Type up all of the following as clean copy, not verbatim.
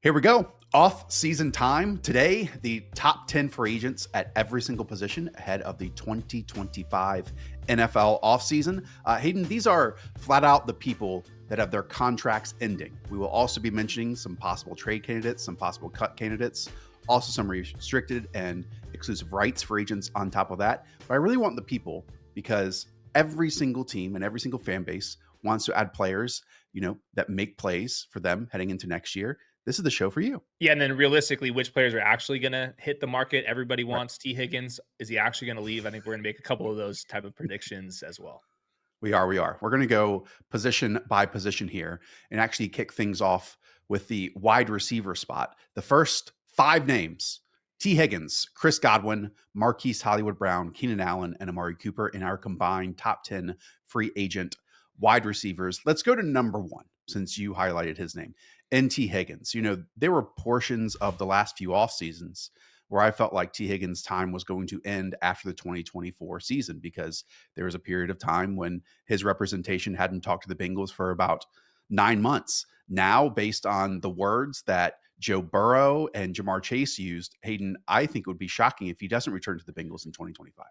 Here we go. Off-season time. Today, the top 10 free agents at every single position ahead of the 2025 NFL offseason. Hayden, these are flat out the people that have their contracts ending. We will also be mentioning some possible trade candidates, some possible cut candidates, also some restricted and exclusive rights for agents on top of that. But I really want the people because every single team and every single fan base wants to add players, that make plays for them heading into next year. This is the show for you. Yeah, and then realistically, which players are actually gonna hit the market? Everybody Right. wants T. Higgins. Is he actually gonna leave? I think we're gonna make a couple of those type of predictions as well. We are. We're going to go position by position here and actually kick things off with the wide receiver spot. The first five names: T. Higgins, Chris Godwin, Marquise Hollywood Brown, Keenan Allen, and Amari Cooper in our combined top 10 free agent wide receivers. Let's go to number one, since you highlighted his name, N.T. Higgins. There were portions of the last few off seasons where I felt like T. Higgins' time was going to end after the 2024 season because there was a period of time when his representation hadn't talked to the Bengals for about 9 months. Now, based on the words that Joe Burrow and Jamar Chase used, Hayden, I think it would be shocking if he doesn't return to the Bengals in 2025.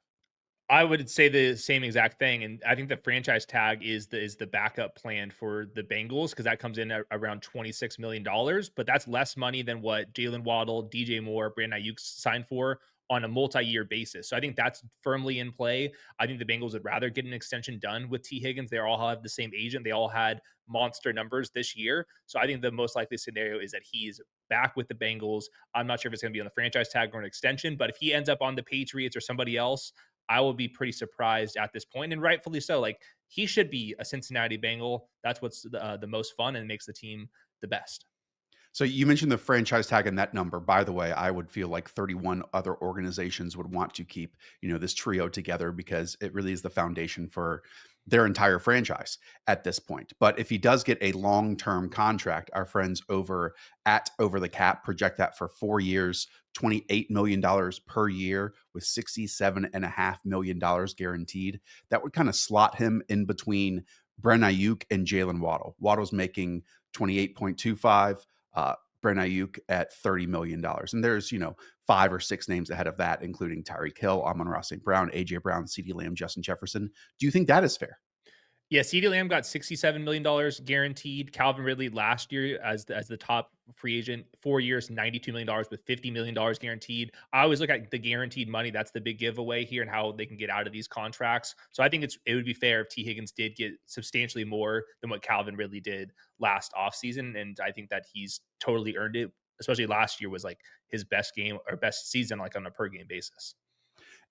I would say the same exact thing, and I think the franchise tag is the backup plan for the Bengals because that comes in at around $26 million, but that's less money than what Jalen Waddle, DJ Moore, Brandon Ayuk signed for on a multi-year basis. So I think that's firmly in play. I think the Bengals would rather get an extension done with T. Higgins. They all have the same agent. They all had monster numbers this year. So I think the most likely scenario is that he's back with the Bengals. I'm not sure if it's going to be on the franchise tag or an extension, but if he ends up on the Patriots or somebody else, I will be pretty surprised at this point, and rightfully so. Like, he should be a Cincinnati Bengal. That's what's the most fun and makes the team the best. So you mentioned the franchise tag and that number. By the way, I would feel like 31 other organizations would want to keep, this trio together because it really is the foundation for their entire franchise at this point. But if he does get a long-term contract, our friends over at Over the Cap project that for 4 years, $28 million per year with $67.5 million guaranteed. That would kind of slot him in between Bren Ayuk and Jalen Waddle. Waddle's making 28.25, Brent Ayuk at $30 million. And there's, five or six names ahead of that, including Tyreek Hill, Amon-Ra St. Brown, A.J. Brown, CeeDee Lamb, Justin Jefferson. Do you think that is fair? Yeah, CeeDee Lamb got $67 million guaranteed. Calvin Ridley last year as the top free agent, 4 years, $92 million with $50 million guaranteed. I always look at the guaranteed money. That's the big giveaway here and how they can get out of these contracts. So I think it would be fair if T. Higgins did get substantially more than what Calvin Ridley did last offseason. And I think that he's totally earned it. Especially last year was like his best game or best season, like on a per game basis.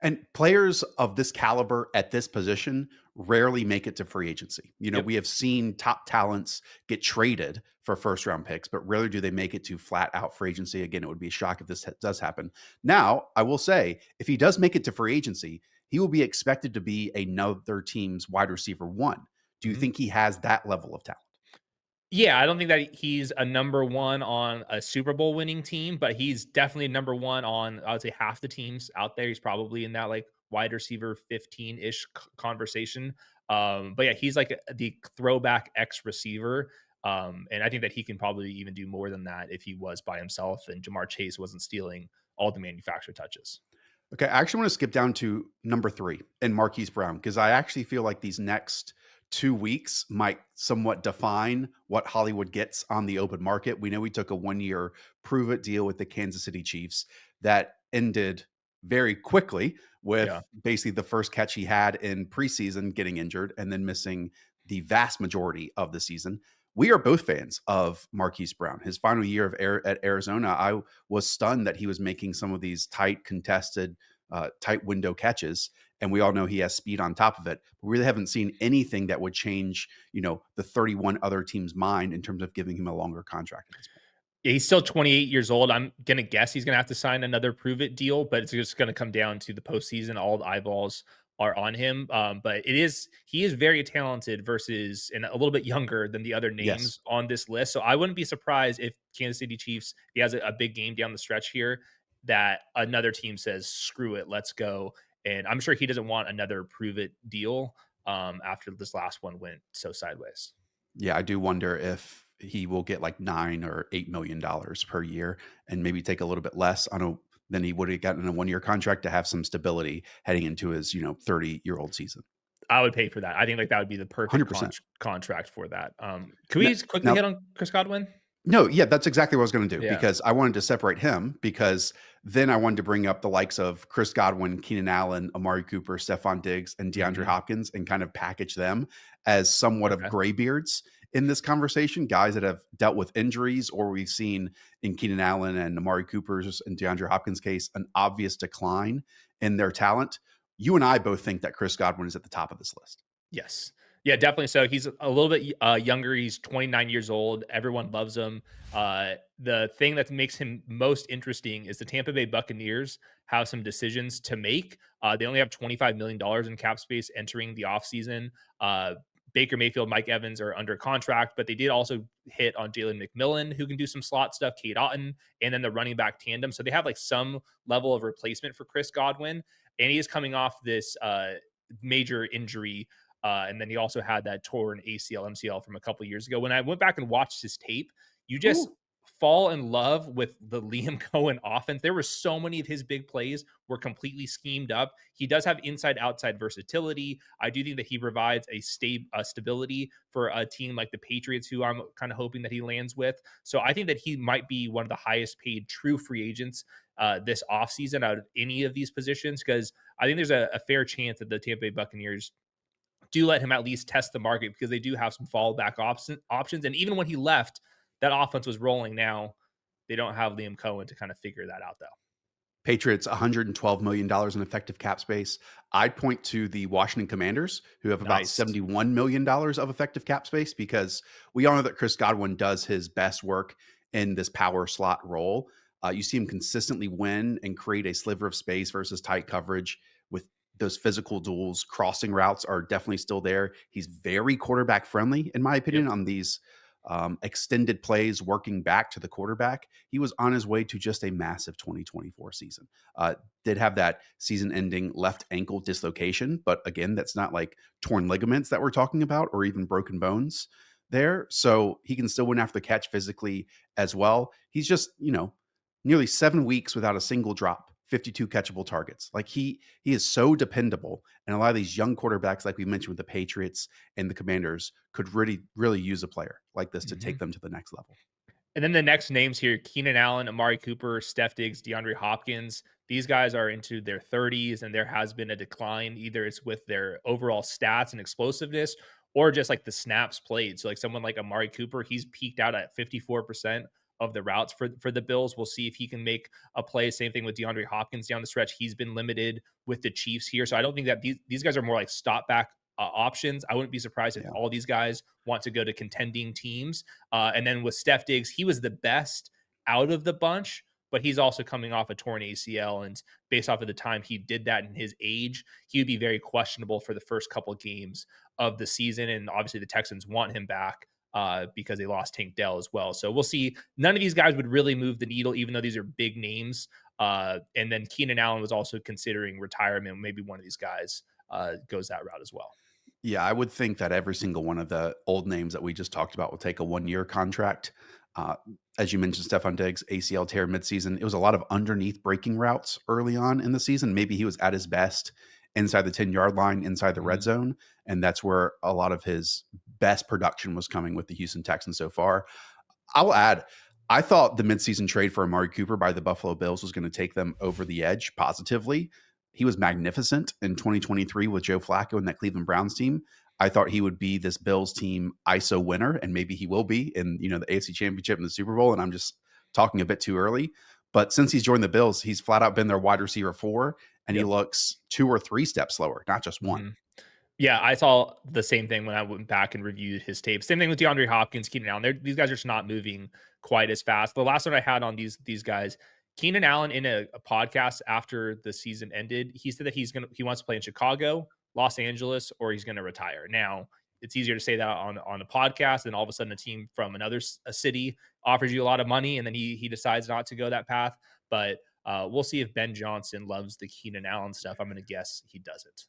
And players of this caliber at this position rarely make it to free agency. Yep. We have seen top talents get traded for first round picks, but rarely do they make it to flat out free agency. Again, it would be a shock if this does happen. Now, I will say, if he does make it to free agency, he will be expected to be another team's wide receiver one. Do you Mhm. think he has that level of talent? Yeah, I don't think that he's a number one on a Super Bowl winning team, but he's definitely number one on, I would say, half the teams out there. He's probably in that like wide receiver 15-ish conversation. But yeah, he's like the throwback X receiver. And I think that he can probably even do more than that if he was by himself and Jamar Chase wasn't stealing all the manufacturer touches. Okay, I actually want to skip down to number three and Marquise Brown because I actually feel like these next 2 weeks might somewhat define what Hollywood gets on the open market. We know we took a 1 year prove it deal with the Kansas City Chiefs that ended very quickly Yeah. with basically the first catch he had in preseason getting injured and then missing the vast majority of the season. We are both fans of Marquise Brown. His final year at Arizona, I was stunned that he was making some of these tight, contested, tight window catches. And we all know he has speed on top of it. But we really haven't seen anything that would change, the 31 other teams' mind in terms of giving him a longer contract at this point. Yeah, he's still 28 years old. I'm gonna guess he's gonna have to sign another prove it deal, but it's just gonna come down to the postseason. All the eyeballs are on him. But he is very talented versus and a little bit younger than the other Yes. names on this list. So I wouldn't be surprised if Kansas City Chiefs he has a big game down the stretch here that another team says screw it, let's go. And I'm sure he doesn't want another prove it deal after this last one went so sideways. Yeah, I do wonder if he will get like $9 or $8 million per year, and maybe take a little bit less on a than he would have gotten in a 1 year contract to have some stability heading into his 30-year-old season. I would pay for that. I think like that would be the perfect 100%. contract for that. Can Now, we just quickly now hit on Chris Godwin? no, yeah, that's exactly what I was gonna do, Yeah. because I wanted to separate him, because then I wanted to bring up the likes of Chris Godwin, Keenan Allen, Amari Cooper, Stephon Diggs, and DeAndre Hmm. Hopkins, and kind of package them as somewhat of Okay. graybeards in this conversation, guys that have dealt with injuries, or we've seen in Keenan Allen and Amari Cooper's and DeAndre Hopkins' case, an obvious decline in their talent. You and I both think that Chris Godwin is at the top of this list. Yes. Yeah, definitely. So he's a little bit younger. He's 29 years old. Everyone loves him. The thing that makes him most interesting is the Tampa Bay Buccaneers have some decisions to make. They only have $25 million in cap space entering the offseason. Baker Mayfield, Mike Evans are under contract, but they did also hit on Jalen McMillan, who can do some slot stuff, Kate Otten, and then the running back tandem. So they have like some level of replacement for Chris Godwin. And he is coming off this major injury, and then he also had that torn ACL, MCL from a couple years ago. When I went back and watched his tape, you just Ooh. fall in love with the Liam Cohen offense. There were so many of his big plays were completely schemed up. He does have inside outside versatility. I do think that he provides a stability for a team like the Patriots, who I'm kind of hoping that he lands with. So I think that he might be one of the highest paid true free agents this offseason out of any of these positions, because I think there's a fair chance that the Tampa Bay Buccaneers do let him at least test the market, because they do have some fallback options. And even when he left, that offense was rolling. Now they don't have Liam Cohen to kind of figure that out, though. Patriots $112 million in effective cap space. I'd point to the Washington Commanders, who have about Nice. $71 million of effective cap space, because we all know that Chris Godwin does his best work in this power slot role. You see him consistently win and create a sliver of space versus tight coverage with those physical duels. Crossing routes are definitely still there. He's very quarterback friendly, in my Yep. opinion, on these extended plays working back to the quarterback. He was on his way to just a massive 2024 season. Did have that season ending left ankle dislocation, but again, that's not like torn ligaments that we're talking about, or even broken bones there. So he can still win after the catch physically as well. He's just, nearly 7 weeks without a single drop. 52 catchable targets. Like he is so dependable. And a lot of these young quarterbacks, like we mentioned with the Patriots and the Commanders, could really use a player like this to Hmm. take them to the next level. And then the next names here: Keenan Allen, Amari Cooper, Steph Diggs, DeAndre Hopkins. These guys are into their 30s, and there has been a decline. Either it's with their overall stats and explosiveness, or just like the snaps played. So, like someone like Amari Cooper, he's peaked out at 54% of the routes for the Bills. We'll see if he can make a play. Same thing with DeAndre Hopkins down the stretch. He's been limited with the Chiefs here. So, I don't think that these guys are more like stop back options. I wouldn't be surprised if Yeah. all these guys want to go to contending teams. And then with Steph Diggs, he was the best out of the bunch, but he's also coming off a torn ACL. And based off of the time he did that in his age, he would be very questionable for the first couple of games of the season. And obviously, the Texans want him back because they lost Tank Dell as well. So we'll see. None of these guys would really move the needle, even though these are big names. And then Keenan Allen was also considering retirement. Maybe one of these guys goes that route as well. Yeah, I would think that every single one of the old names that we just talked about will take a 1 year contract. Uh, as you mentioned, Stephon Diggs, ACL tear midseason. It was a lot of underneath breaking routes early on in the season. Maybe he was at his best inside the 10-yard line, inside the red Mhm. zone. And that's where a lot of his best production was coming with the Houston Texans so far. I will add, I thought the midseason trade for Amari Cooper by the Buffalo Bills was going to take them over the edge positively. He was magnificent in 2023 with Joe Flacco and that Cleveland Browns team. I thought he would be this Bills team ISO winner, and maybe he will be in the AFC Championship and the Super Bowl. And I'm just talking a bit too early. But since he's joined the Bills, he's flat out been their wide receiver 4, and he Yep. looks 2 or 3 steps slower, not just one. Mhm. Yeah, I saw the same thing when I went back and reviewed his tape. Same thing with DeAndre Hopkins, Keenan Allen. These guys are just not moving quite as fast. The last one I had on these guys, Keenan Allen, in a podcast after the season ended, he said that he wants to play in Chicago, Los Angeles, or he's gonna retire. Now, it's easier to say that on a podcast, and all of a sudden a team from another a city offers you a lot of money, and then he decides not to go that path. But we'll see if Ben Johnson loves the Keenan Allen stuff. I'm gonna guess he doesn't.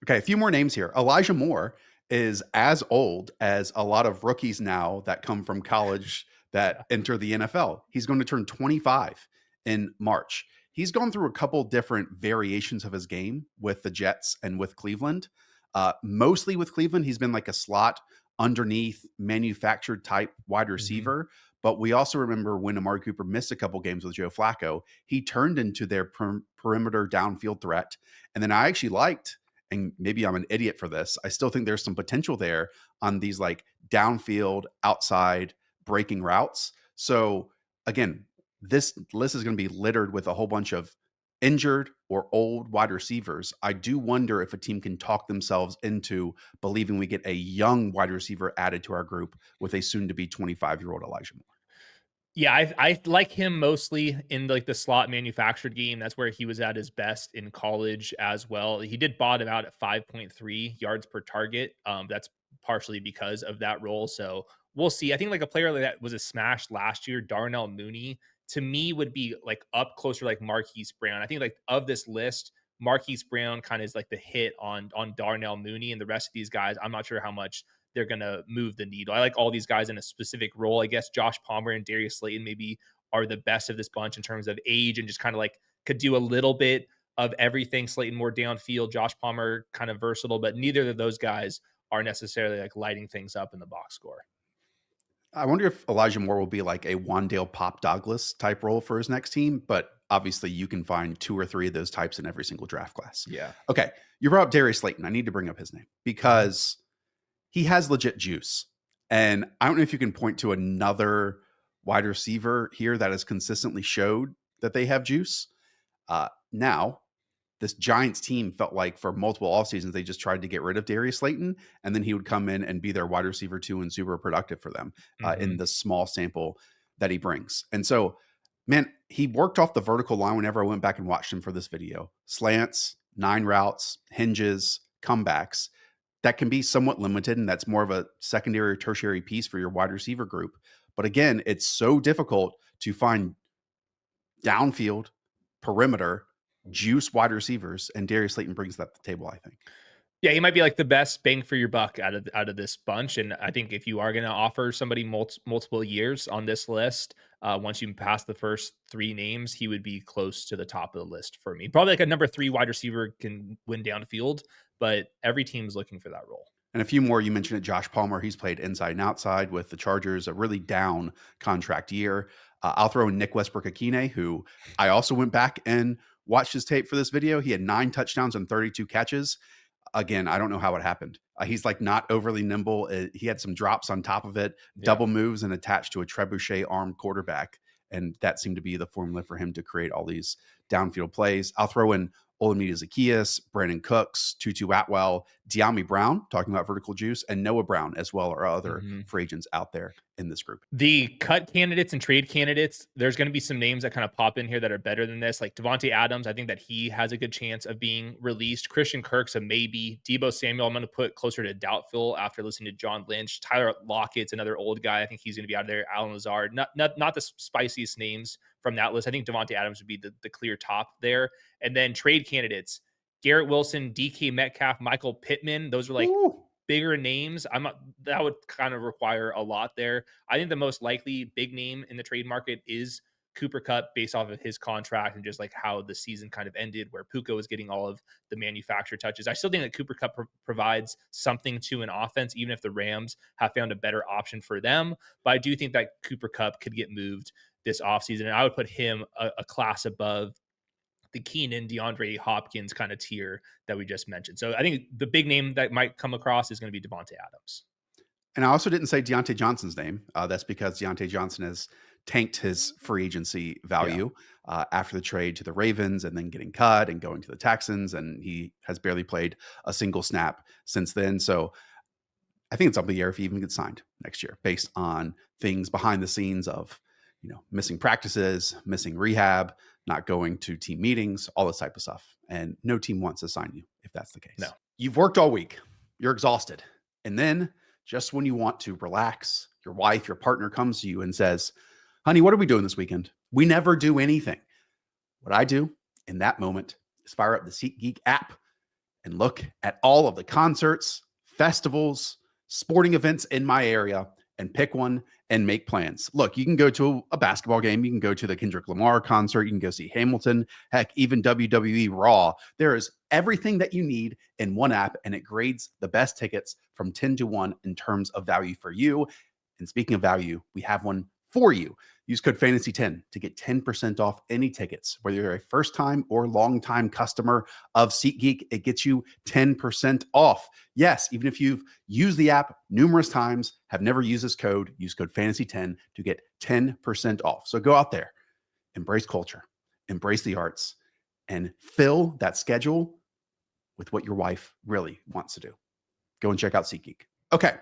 Okay, a few more names here. Elijah Moore is as old as a lot of rookies now that come from college that Yeah. enter the NFL. He's going to turn 25 in March. He's gone through a couple different variations of his game with the Jets and with Cleveland. Mostly with Cleveland, he's been like a slot underneath manufactured type wide Hmm. receiver. But we also remember when Amari Cooper missed a couple games with Joe Flacco, he turned into their perimeter downfield threat. And then I actually liked, and maybe I'm an idiot for this, I still think there's some potential there on these like downfield, outside breaking routes. So again, this list is going to be littered with a whole bunch of injured or old wide receivers. I do wonder if a team can talk themselves into believing we get a young wide receiver added to our group with a soon to be 25-year-old Elijah Moore. Yeah, I like him mostly in like the slot manufactured game. That's where he was at his best in college as well. He did bottom out at 5.3 yards per target. That's partially because of that role. So we'll see. I think like a player that was a smash last year, Darnell Mooney, to me would be like up closer like Marquise Brown. I think like of this list, Marquise Brown kind of is like the hit on Darnell Mooney, and the rest of these guys, I'm not sure how much they're going to move the needle. I like all these guys in a specific role. I guess Josh Palmer and Darius Slayton maybe are the best of this bunch in terms of age and just kind of like could do a little bit of everything. Slayton more downfield, Josh Palmer kind of versatile, but neither of those guys are necessarily like lighting things up in the box score. I wonder if Elijah Moore will be like a Wandale Pop Douglas type role for his next team, but obviously you can find 2 or 3 of those types in every single draft class. Yeah. Okay, you brought up Darius Slayton. I need to bring up his name because he has legit juice. And I don't know if you can point to another wide receiver here that has consistently showed that they have juice. Now, this Giants team felt like for multiple off seasons they just tried to get rid of Darius Slayton, and then he would come in and be their wide receiver 2 and super productive for them in Mm-hmm. the small sample that he brings. And so, man, he worked off the vertical line whenever I went back and watched him for this video. Slants, 9 routes, hinges, comebacks. That can be somewhat limited, and that's more of a secondary or tertiary piece for your wide receiver group. But again, it's so difficult to find downfield, perimeter, juice wide receivers, and Darius Slayton brings that to the table, I think. Yeah, he might be like the best bang for your buck out of this bunch. And I think if you are going to offer somebody multiple years on this list, once you pass the first 3 names, he would be close to the top of the list for me. Probably like a number 3 wide receiver can win downfield, but every team's looking for that role. And a few more. You mentioned it, Josh Palmer. He's played inside and outside with the Chargers, a really down contract year. I'll throw in Nick Westbrook-Akine, who I also went back and watched his tape for this video. He had 9 touchdowns and 32 catches. Again, I don't know how it happened. He's like not overly nimble. He had some drops on top of it, Yeah. double moves, and attached to a trebuchet armed quarterback. And that seemed to be the formula for him to create all these downfield plays. I'll throw in Olamide Zaccheaus, Brandon Cooks, Tutu Atwell, De'Ami Brown, talking about vertical juice, and Noah Brown as well, are other Mhm. free agents out there in this group. The cut candidates and trade candidates, there's going to be some names that kind of pop in here that are better than this. Like Devontae Adams, I think that he has a good chance of being released. Christian Kirk's a maybe. Debo Samuel, I'm going to put closer to doubtful after listening to John Lynch. Tyler Lockett's another old guy. I think he's going to be out of there. Alan Lazard, not the spiciest names from that list. I think Devontae Adams would be the clear top there. And then trade candidates, Garrett Wilson, DK Metcalf, Michael Pittman. Those are like Ooh. bigger names. I'm not, that would kind of require a lot there. I think the most likely big name in the trade market is Cooper Kupp based off of his contract and just like how the season kind of ended, where Puka was getting all of the manufactured touches. I still think that Cooper Kupp provides something to an offense, even if the Rams have found a better option for them. But I do think that Cooper Kupp could get moved this offseason, and I would put him a class above the Keenan, DeAndre Hopkins kind of tier that we just mentioned. So I think the big name that might come across is going to be Devontae Adams. And I also didn't say Deontay Johnson's name. That's because Deontay Johnson has tanked his free agency Yeah. value after the trade to the Ravens and then getting cut and going to the Texans. And he has barely played a single snap since then. So I think it's up in the air if he even gets signed next year based on things behind the scenes of, missing practices, missing rehab, not going to team meetings, all this type of stuff. And no team wants to sign you if that's the case. No. You've worked all week. You're exhausted. And then just when you want to relax, your wife, your partner comes to you and says, honey, what are we doing this weekend? We never do anything. What I do in that moment is fire up the SeatGeek app and look at all of the concerts, festivals, sporting events in my area, and pick one and make plans. Look, you can go to a basketball game, you can go to the Kendrick Lamar concert, you can go see Hamilton, heck, even WWE Raw. There is everything that you need in one app, and it grades the best tickets from 10 to 1 in terms of value for you. And speaking of value, we have one for you. Use code Fantasy10 to get 10% off any tickets. Whether you're a first time or long time customer of SeatGeek, it gets you 10% off. Yes, even if you've used the app numerous times, have never used this code, use code Fantasy10 to get 10% off. So go out there, embrace culture, embrace the arts, and fill that schedule with what your wife really wants to do. Go and check out SeatGeek. Okay,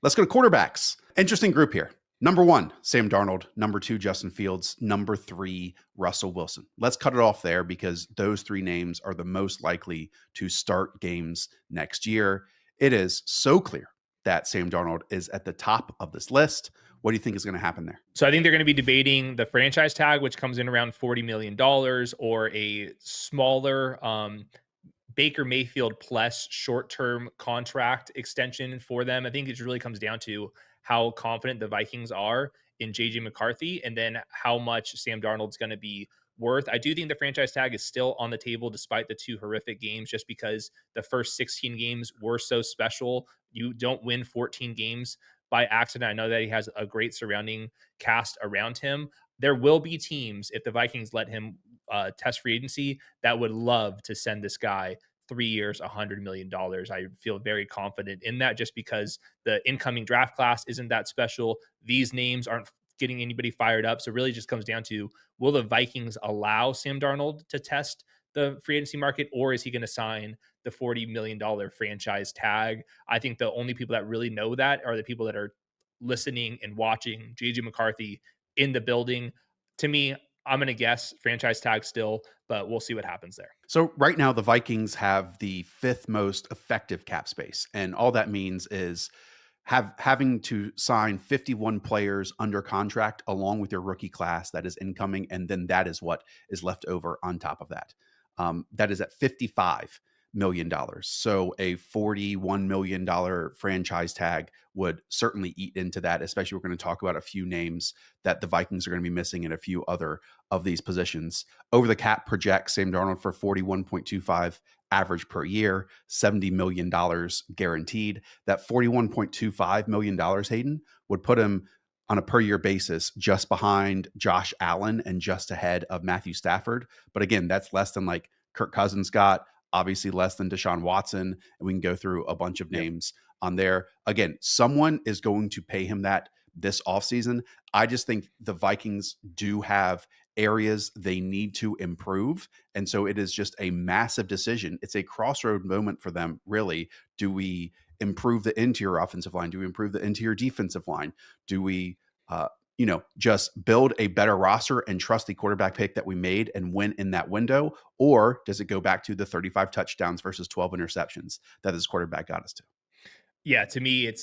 let's go to quarterbacks. Interesting group here. Number 1, Sam Darnold. Number 2, Justin Fields. Number 3, Russell Wilson. Let's cut it off there because those 3 names are the most likely to start games next year. It is so clear that Sam Darnold is at the top of this list. What do you think is going to happen there? So I think they're going to be debating the franchise tag, which comes in around $40 million, or a smaller Baker Mayfield plus short-term contract extension for them. I think it really comes down to how confident the Vikings are in JJ McCarthy and then how much Sam Darnold's going to be worth. I do think the franchise tag is still on the table despite the 2 horrific games, just because the first 16 games were so special. You don't win 14 games by accident. I know that he has a great surrounding cast around him. There will be teams, if the Vikings let him test free agency, that would love to send this guy 3 years, $100 million. I feel very confident in that just because the incoming draft class isn't that special. These names aren't getting anybody fired up. So it really just comes down to, will the Vikings allow Sam Darnold to test the free agency market, or is he going to sign the $40 million franchise tag? I think the only people that really know that are the people that are listening and watching JJ McCarthy in the building. To me, I'm going to guess franchise tag still, but we'll see what happens there. So right now, the Vikings have the 5th most effective cap space. And all that means is having to sign 51 players under contract along with your rookie class that is incoming. And then that is what is left over on top of that. That is at $55 million. So a $41 million franchise tag would certainly eat into that, especially we're going to talk about a few names that the Vikings are going to be missing in a few other of these positions. Over the cap projects Sam Darnold for 41.25 average per year, $70 million guaranteed. That $41.25 million, Hayden, would put him on a per year basis just behind Josh Allen and just ahead of Matthew Stafford. But again, that's less than like Kirk Cousins got, obviously less than Deshaun Watson. And we can go through a bunch of names on there. Again, someone is going to pay him that this offseason. I just think the Vikings do have areas they need to improve. And so it is just a massive decision. It's a crossroad moment for them, really. Do we improve the interior offensive line? Do we improve the interior defensive line? Do we, just build a better roster and trust the quarterback pick that we made and win in that window? Or does it go back to the 35 touchdowns versus 12 interceptions that this quarterback got us to? Yeah, to me,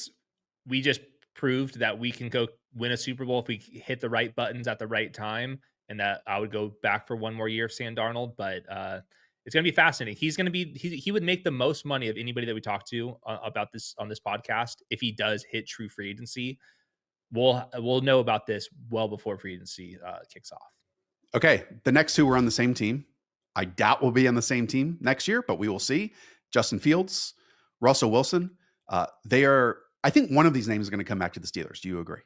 we just proved that we can go win a Super Bowl if we hit the right buttons at the right time, and that I would go back for one more year of Sam Darnold. But it's going to be fascinating. He's going to be he would make the most money of anybody that we talk to about this on this podcast if he does hit true free agency. We'll know about this well before free agency kicks off. Okay, the next 2 were on the same team. I doubt we'll be on the same team next year, but we will see. Justin Fields, Russell Wilson. I think one of these names is going to come back to the Steelers. Do you agree?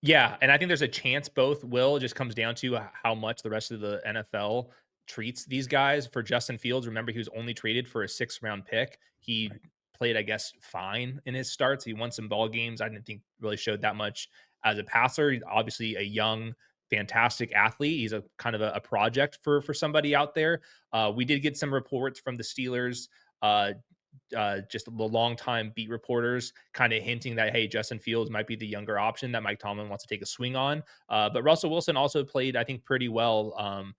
Yeah, and I think there's a chance both will. It just comes down to how much the rest of the NFL treats these guys. For Justin Fields, remember, he was only traded for a 6th-round pick. He played, I guess, fine in his starts. He won some ball games. I didn't think really showed that much as a passer. He's obviously a young, fantastic athlete. He's a kind of a project for somebody out there. We did get some reports from the Steelers, just the longtime beat reporters kind of hinting that, hey, Justin Fields might be the younger option that Mike Tomlin wants to take a swing on. But Russell Wilson also played, I think, pretty well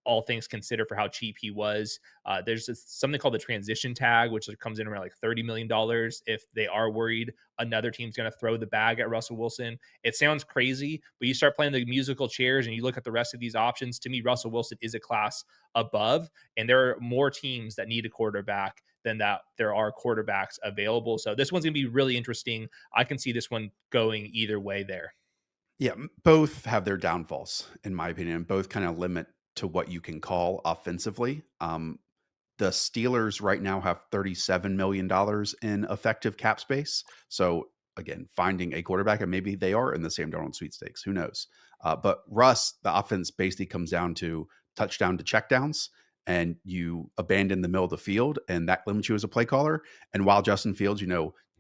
all things considered for how cheap he was. There's something called the transition tag, which comes in around like $30 million if they are worried another team's going to throw the bag at Russell Wilson. It sounds crazy, but you start playing the musical chairs and you look at the rest of these options. To me, Russell Wilson is a class above, and there are more teams that need a quarterback than that there are quarterbacks available. So this one's going to be really interesting. I can see this one going either way there. Yeah, both have their downfalls, in my opinion. Both kind of limit to what you can call offensively. The Steelers right now have $37 million in effective cap space. So again, finding a quarterback, and maybe they are in the Sam Darnold sweepstakes. Who knows? But Russ, the offense basically comes down to touchdown to checkdowns, and you abandon the middle of the field, and that limits you as a play caller. And while Justin Fields,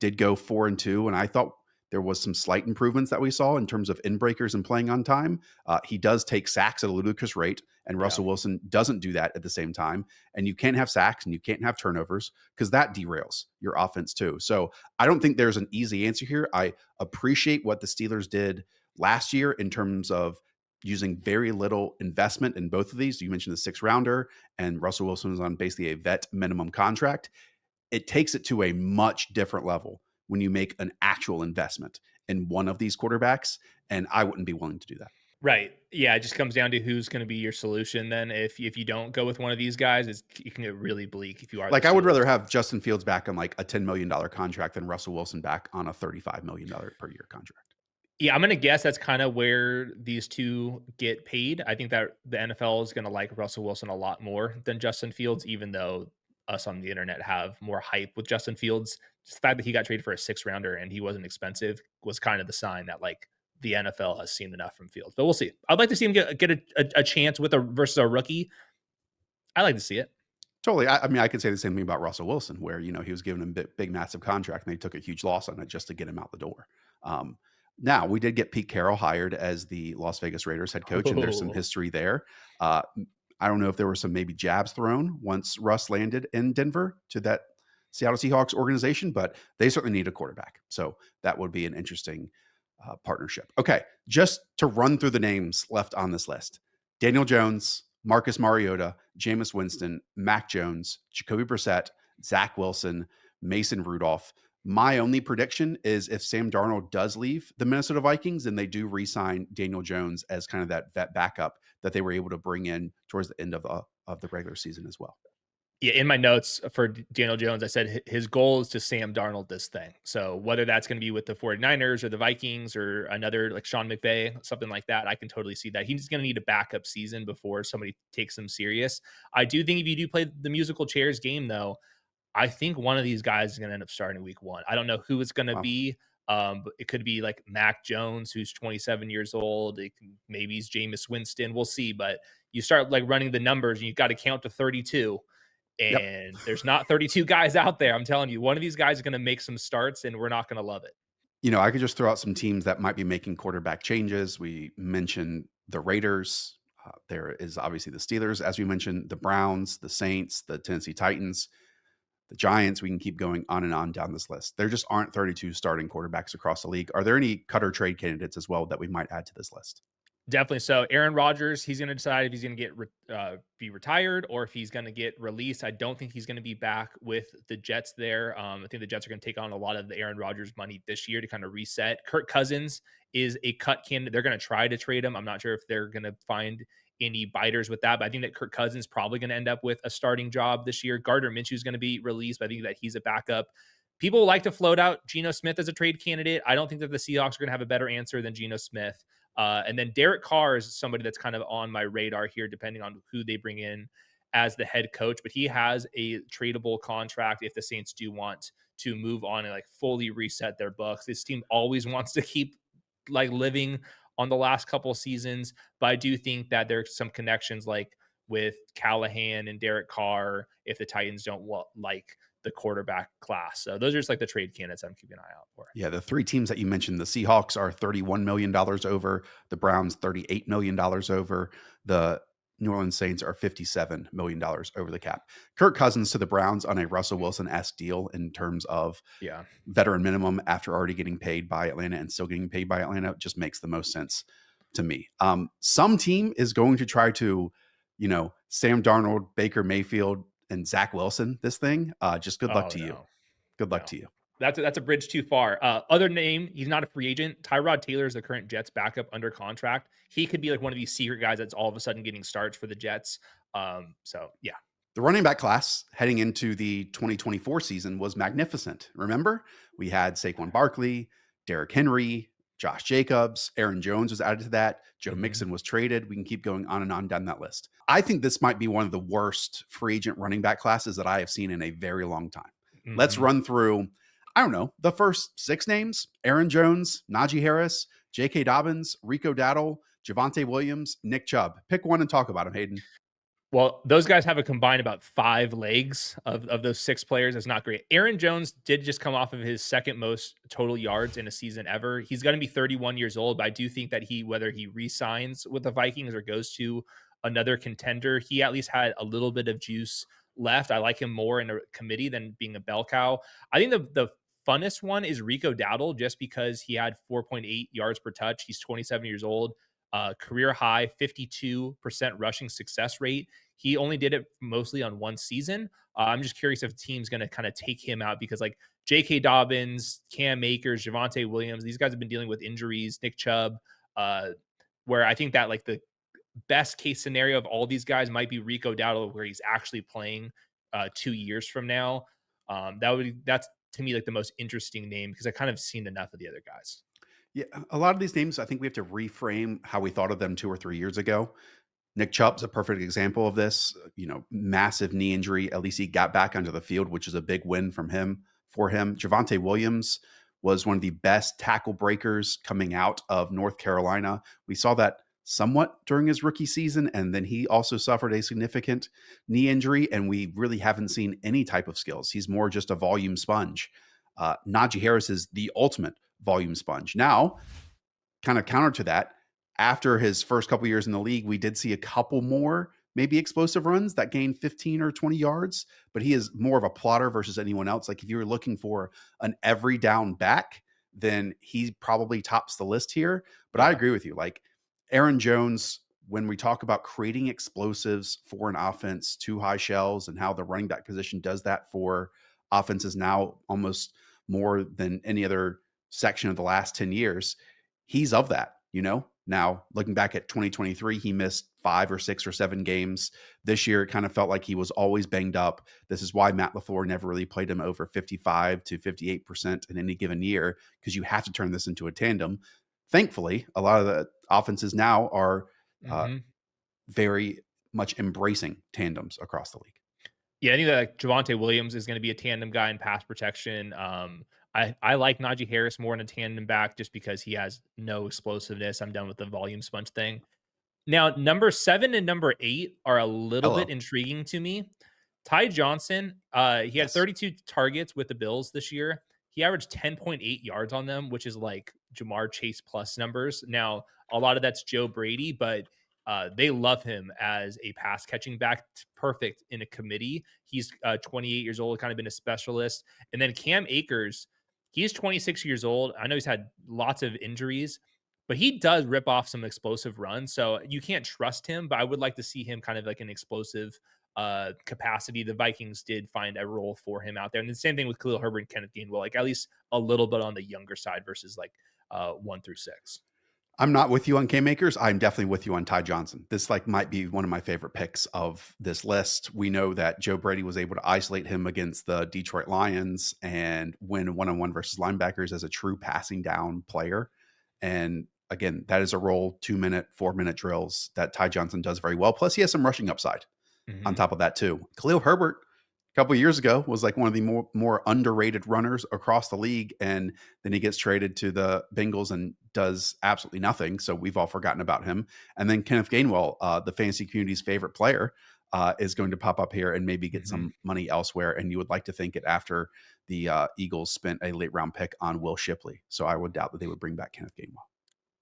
did go 4-2, and I thought there was some slight improvements that we saw in terms of in breakers and playing on time. He does take sacks at a ludicrous rate, and Yeah. Russell Wilson doesn't do that at the same time. And you can't have sacks and you can't have turnovers because that derails your offense too. So I don't think there's an easy answer here. I appreciate what the Steelers did last year in terms of using very little investment in both of these. You mentioned the 6th-rounder, and Russell Wilson was on basically a vet minimum contract. It takes it to a much different level when you make an actual investment in one of these quarterbacks. And I wouldn't be willing to do that. Right. Yeah, it just comes down to who's going to be your solution then. If you don't go with one of these guys, it can get really bleak if you are the Like, I would Steelers. rather have Justin Fields back on like a $10 million contract than Russell Wilson back on a $35 million per year contract. Yeah, I'm gonna guess that's kind of where these two get paid. I think that the NFL is gonna like Russell Wilson a lot more than Justin Fields, even though us on the internet have more hype with Justin Fields. Just the fact that he got traded for a 6th-rounder and he wasn't expensive was kind of the sign that like the NFL has seen enough from Fields. But we'll see. I'd like to see him get a chance with a versus a rookie. I like to see it. Totally. I mean, I could say the same thing about Russell Wilson, where he was given a big, massive contract, and they took a huge loss on it just to get him out the door. Um, Now, we did get Pete Carroll hired as the Las Vegas Raiders head coach, and there's some Oh. history there. Uh, I don't know if there were some maybe jabs thrown once Russ landed in Denver to that Seattle Seahawks organization, but they certainly need a quarterback. So that would be an interesting partnership. Okay, just to run through the names left on this list: Daniel Jones, Marcus Mariota, Jameis Winston, Mac Jones, Jacoby Brissett, Zach Wilson, Mason Rudolph. My only prediction is if Sam Darnold does leave the Minnesota Vikings, then they do re-sign Daniel Jones as kind of that vet backup that they were able to bring in towards the end of the regular season as well. Yeah, in my notes for Daniel Jones, I said his goal is to Sam Darnold this thing. So whether that's going to be with the 49ers or the Vikings or another like Sean McVay, something like that, I can totally see that. He's going to need a backup season before somebody takes him serious. I do think if you do play the musical chairs game, though, I think one of these guys is going to end up starting week 1. I don't know who it's going to Wow. be. But it could be like Mac Jones, who's 27 years old. Maybe he's Jameis Winston. We'll see. But you start like running the numbers, and you've got to count to 32, Yep. and there's not 32 guys out there. I'm telling you, one of these guys is going to make some starts, and we're not going to love it. I could just throw out some teams that might be making quarterback changes. We mentioned the Raiders. There is obviously the Steelers, as we mentioned, the Browns, the Saints, the Tennessee Titans, the Giants. We can keep going on and on down this list. There just aren't 32 starting quarterbacks across the league. Are there any cut or trade candidates as well that we might add to this list? Definitely so. Aaron Rodgers, he's going to decide if he's going to be retired or if he's going to get released. I don't think he's going to be back with the Jets there. I think the Jets are going to take on a lot of the Aaron Rodgers money this year to kind of reset. Kirk Cousins is a cut candidate. They're going to try to trade him. I'm not sure if they're going to find any biters with that, but I think that Kirk Cousins is probably going to end up with a starting job this year. Gardner Minshew is going to be released, but I think that he's a backup. People like to float out Geno Smith as a trade candidate. I don't think that the Seahawks are going to have a better answer than Geno Smith. And then Derek Carr is somebody that's kind of on my radar here, depending on who they bring in as the head coach. But he has a tradable contract if the Saints do want to move on and like fully reset their books. This team always wants to keep like living on the last couple of seasons, but I do think that there's some connections like with Callahan and Derek Carr if the Titans don't like the quarterback class. So those are just like the trade candidates I'm keeping an eye out for. Yeah, the three teams that you mentioned, the Seahawks are $31 million over, the Browns $38 million over, the New Orleans Saints are $57 million over the cap. Kirk Cousins to the Browns on a Russell Wilson-esque deal in terms of Yeah. veteran minimum after already getting paid by Atlanta and still getting paid by Atlanta just makes the most sense to me. Some team is going to try to, Sam Darnold, Baker Mayfield, and Zach Wilson, this thing, just good luck Oh to you. no, Good luck no. to you. That's a bridge too far. Other name, he's not a free agent. Tyrod Taylor is the current Jets backup under contract. He could be like one of these secret guys that's all of a sudden getting starts for the Jets. So yeah. The running back class heading into the 2024 season was magnificent. Remember, we had Saquon Barkley, Derrick Henry, Josh Jacobs, Aaron Jones was added to that. Joe Hmm. Mixon was traded. We can keep going on and on down that list. I think this might be one of the worst free agent running back classes that I have seen in a very long time. Let's Hmm. run through, I don't know, the first 6 names: Aaron Jones, Najee Harris, J.K. Dobbins, Rico Dowdle, Javante Williams, Nick Chubb. Pick one and talk about him, Hayden. Well, those guys have a combined about 5 legs of those 6 players. That's not great. Aaron Jones did just come off of his second most total yards in a season ever. He's going to be 31 years old, but I do think that whether he re-signs with the Vikings or goes to another contender, he at least had a little bit of juice left. I like him more in a committee than being a bell cow. I think the funnest one is Rico Dowdle, just because he had 4.8 yards per touch. He's 27 years old. Career high 52% rushing success rate. He only did it mostly on one season. I'm just curious if the team's going to kind of take him out, because like J.K. Dobbins, Cam Akers, Javante Williams, these guys have been dealing with injuries. Nick Chubb, uh, where I think that like the best case scenario of all these guys might be Rico Dowdle, where he's actually playing 2 years from now. That's to me like the most interesting name, because I kind of seen enough of the other guys. Yeah, a lot of these names, I think we have to reframe how we thought of them 2 or 3 years ago. Nick Chubb's a perfect example of this. Massive knee injury. At least he got back onto the field, which is a big win from him for him. Javante Williams was one of the best tackle breakers coming out of North Carolina. We saw that somewhat during his rookie season, and then he also suffered a significant knee injury, and we really haven't seen any type of skills. He's more just a volume sponge. Najee Harris is the ultimate volume sponge. Now, kind of counter to that, after his first couple years in the league, we did see a couple more maybe explosive runs that gained 15 or 20 yards, but he is more of a plotter versus anyone else. Like if you were looking for an every down back, then he probably tops the list here. But I Yeah. agree with you. Like Aaron Jones, when we talk about creating explosives for an offense, two high shells, and how the running back position does that for offenses now almost more than any other section of the last 10 years, he's of that. Now, looking back at 2023, he missed 5 or 6 or 7 games. This year, it kind of felt like he was always banged up. This is why Matt LaFleur never really played him over 55 to 58% in any given year, because you have to turn this into a tandem. Thankfully, a lot of the offenses now are uh, Hmm. very much embracing tandems across the league. Yeah, I think that like Javante Williams is going to be a tandem guy in pass protection. I like Najee Harris more in a tandem back, just because he has no explosiveness. I'm done with the volume sponge thing. Now, number 7 and number 8 are a little bit Hello. intriguing to me. Ty Johnson, he had Yes. 32 targets with the Bills this year. He averaged 10.8 yards on them, which is like Jamar Chase plus numbers. Now, a lot of that's Joe Brady, but they love him as a pass catching back. Perfect in a committee. He's 28 years old, kind of been a specialist. And then Cam Akers, he's 26 years old. I know he's had lots of injuries, but he does rip off some explosive runs. So you can't trust him, but I would like to see him kind of like an explosive capacity. The Vikings did find a role for him out there. And the same thing with Khalil Herbert and Kenneth Gainwell, like at least a little bit on the younger side versus like 1 through 6. I'm not with you on Cam Akers. I'm definitely with you on Ty Johnson. This might be one of my favorite picks of this list. We know that Joe Brady was able to isolate him against the Detroit Lions and win one-on-one versus linebackers as a true passing down player. And again, that is a role, 2-minute, 4-minute drills that Ty Johnson does very well. Plus, he has some rushing upside on Mm-hmm. top of that too. Khalil Herbert a couple of years ago was like one of the more underrated runners across the league, and then he gets traded to the Bengals and does absolutely nothing. So we've all forgotten about him. And then Kenneth Gainwell, the fantasy community's favorite player, is going to pop up here and maybe get Mm-hmm. some money elsewhere. And you would like to think it after the Eagles spent a late round pick on Will Shipley. So I would doubt that they would bring back Kenneth Gainwell.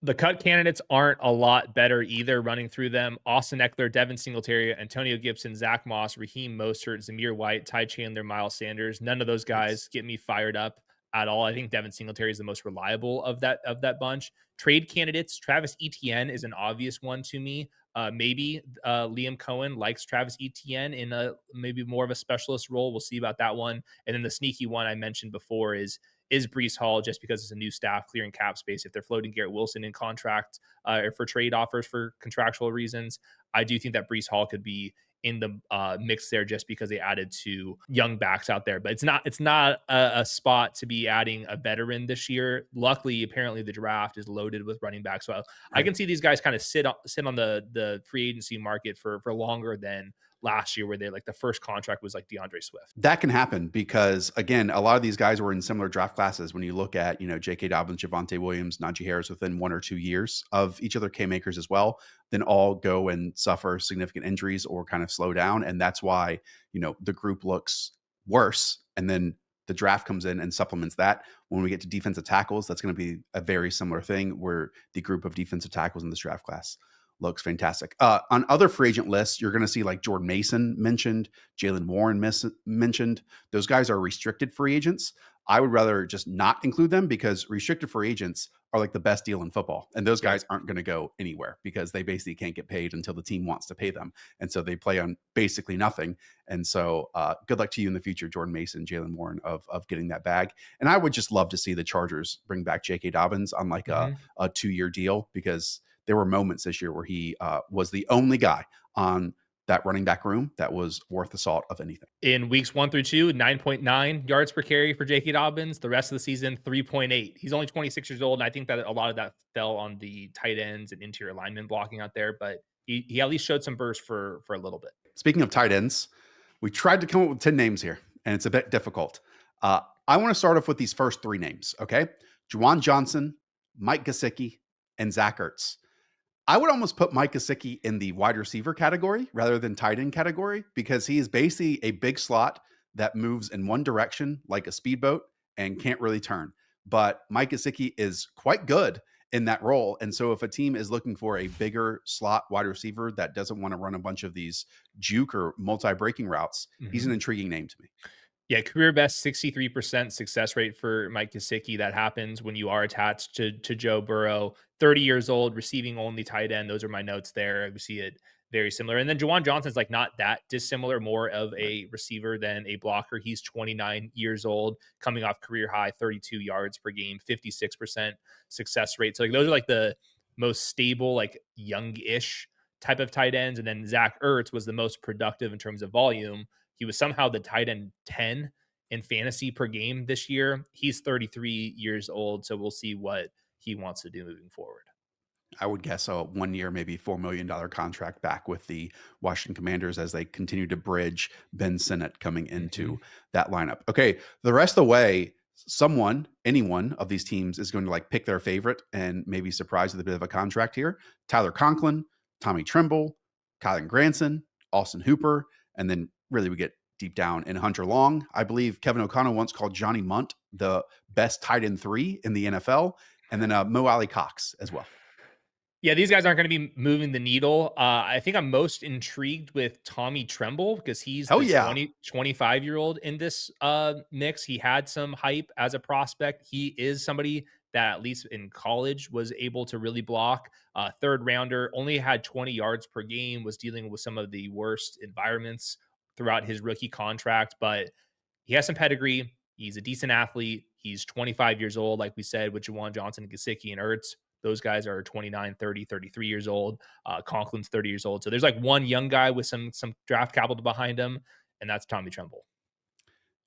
The cut candidates aren't a lot better either. Running through them: Austin Eckler, Devin Singletary, Antonio Gibson, Zach Moss, Raheem Mostert, Zamir White, Ty Chandler, Miles Sanders. None of those Yes. guys get me fired up at all. I think Devin Singletary is the most reliable of that bunch. Trade candidates: Travis Etienne is an obvious one to me. Maybe Liam Cohen likes Travis Etienne in a maybe more of a specialist role. We'll see about that one. And then the sneaky one I mentioned before is Brees Hall, just because it's a new staff clearing cap space. If they're floating Garrett Wilson in contract or for trade offers for contractual reasons, I do think that Brees Hall could be in the mix there just because they added two young backs out there. But it's not a spot to be adding a veteran this year. Luckily, apparently the draft is loaded with running backs. So I Right. can see these guys kind of sit on the free agency market for longer than last year, where they like the first contract was like DeAndre Swift. That can happen because again, a lot of these guys were in similar draft classes. When you look at, J.K. Dobbins, Javonte Williams, Najee Harris within 1 or 2 years of each other, K makers as well, then all go and suffer significant injuries or kind of slow down. And that's why, the group looks worse. And then the draft comes in and supplements that. When we get to defensive tackles, that's going to be a very similar thing where the group of defensive tackles in this draft class looks fantastic. On other free agent lists, you're going to see like Jordan Mason mentioned, Jalen Warren mentioned. Those guys are restricted free agents. I would rather just not include them because restricted free agents are like the best deal in football. And those Yep. guys aren't going to go anywhere because they basically can't get paid until the team wants to pay them. And so they play on basically nothing. And so good luck to you in the future, Jordan Mason, Jalen Warren, of getting that bag. And I would just love to see the Chargers bring back J.K. Dobbins on like Mhm. a 2-year deal because there were moments this year where he was the only guy on that running back room that was worth the salt of anything. In weeks 1 through 2, 9.9 yards per carry for J.K. Dobbins. The rest of the season, 3.8. He's only 26 years old, and I think that a lot of that fell on the tight ends and interior linemen blocking out there. But he at least showed some burst for a little bit. Speaking of tight ends, we tried to come up with 10 names here, and it's a bit difficult. I want to start off with these first 3 names, okay? Juwan Johnson, Mike Gesicki, and Zach Ertz. I would almost put Mike Gesicki in the wide receiver category rather than tight end category because he is basically a big slot that moves in one direction like a speedboat and can't really turn. But Mike Gesicki is quite good in that role. And so if a team is looking for a bigger slot wide receiver that doesn't want to run a bunch of these juke or multi-breaking routes, he's an Mhm. intriguing name to me. Yeah, career best 63% success rate for Mike Gesicki. That happens when you are attached to Joe Burrow. 30 years old, receiving only tight end. Those are my notes there. We see it very similar. And then Juwan Johnson's like not that dissimilar, more of Right. a receiver than a blocker. He's 29 years old, coming off career high 32 yards per game, 56% success rate. So like those are like the most stable, like young-ish type of tight ends. And then Zach Ertz was the most productive in terms of volume. He was somehow the tight end 10 in fantasy per game this year. He's 33 years old, so we'll see what he wants to do moving forward. I would guess a 1 year, maybe $4 million contract back with the Washington Commanders as they continue to bridge Ben Sinnott coming Mhm. into that lineup. Okay, the rest of the way, any one of these teams is going to like pick their favorite and maybe surprise with a bit of a contract here. Tyler Conklin, Tommy Tremble, Kylan Granson, Austin Hooper, and then really we get deep down in Hunter Long. I believe Kevin O'Connell once called Johnny Munt the best tight end 3 in the NFL, and then Mo Alley Cox as well. Yeah, these guys aren't going to be moving the needle. I think I'm most intrigued with Tommy Tremble because he's Hell the yeah. 25-year-old in this mix. He had some hype as a prospect. He is somebody that, at least in college, was able to really block. Third rounder, only had 20 yards per game, was dealing with some of the worst environments throughout his rookie contract, but he has some pedigree. He's a decent athlete. He's 25 years old, like we said, with Jawan Johnson, Gesicki, and Ertz. Those guys are 29, 30, 33 years old. Conklin's 30 years old. So there's like one young guy with some draft capital behind him, and that's Tommy Tremble.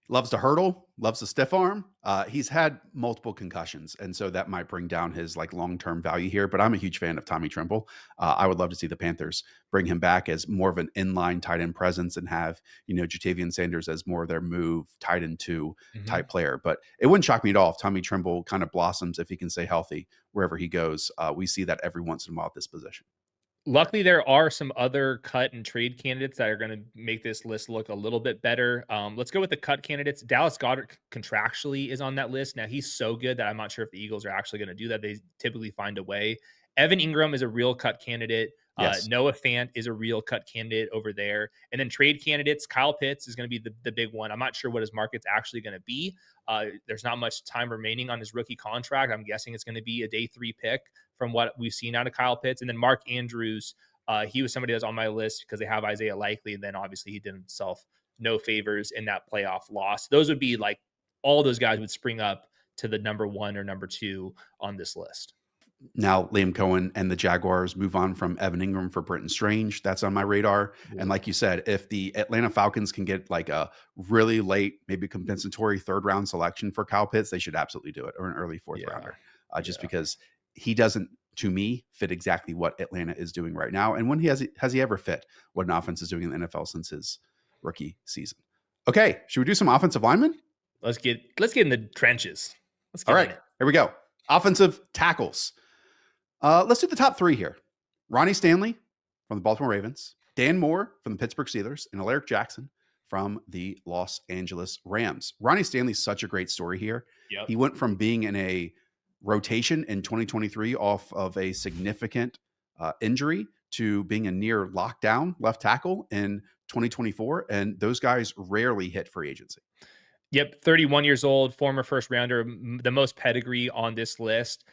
Loves to hurdle, loves to stiff arm. He's had multiple concussions, and so that might bring down his like long-term value here. But I'm a huge fan of Tommy Tremble. I would love to see the Panthers bring him back as more of an inline tight end presence and have Jatavian Sanders as more of their move tight end 2 Mhm. type player. But it wouldn't shock me at all if Tommy Tremble kind of blossoms if he can stay healthy wherever he goes. We see that every once in a while at this position. Luckily, there are some other cut and trade candidates that are going to make this list look a little bit better. Let's go with the cut candidates. Dallas Goddard contractually is on that list. Now, he's so good that I'm not sure if the Eagles are actually going to do that. They typically find a way. Evan Ingram is a real cut candidate. Yes, Noah Fant is a real cut candidate over there. And then trade candidates, Kyle Pitts is going to be the big one. I'm not sure what his market's actually going to be. There's not much time remaining on his rookie contract. I'm guessing it's going to be a day 3 pick from what we've seen out of Kyle Pitts. And then Mark Andrews, He was somebody that was on my list because they have Isaiah Likely, and then obviously he did himself no favors in that playoff loss. Those would be like all those guys would spring up to the number one or number two on this list. Now, Liam Cohen and the Jaguars move on from Evan Ingram for Britton Strange. That's on my radar. And like you said, if the Atlanta Falcons can get like a really late, maybe compensatory third round selection for Kyle Pitts, they should absolutely do it, or an early fourth Yeah. rounder, just Yeah. because he doesn't, to me, fit exactly what Atlanta is doing right now. And when has he ever fit what an offense is doing in the NFL since his rookie season? Okay, should we do some offensive linemen? Let's get in the trenches. Let's All get right, in it. here we go. Offensive tackles. Let's do the top three here. Ronnie Stanley from the Baltimore Ravens, Dan Moore from the Pittsburgh Steelers, and Alaric Jackson from the Los Angeles Rams. Ronnie Stanley's such a great story here. Yep. He went from being in a rotation in 2023 off of a significant injury to being a near lockdown left tackle in 2024. And those guys rarely hit free agency. Yep, 31 years old, former first rounder, the most pedigree on this list.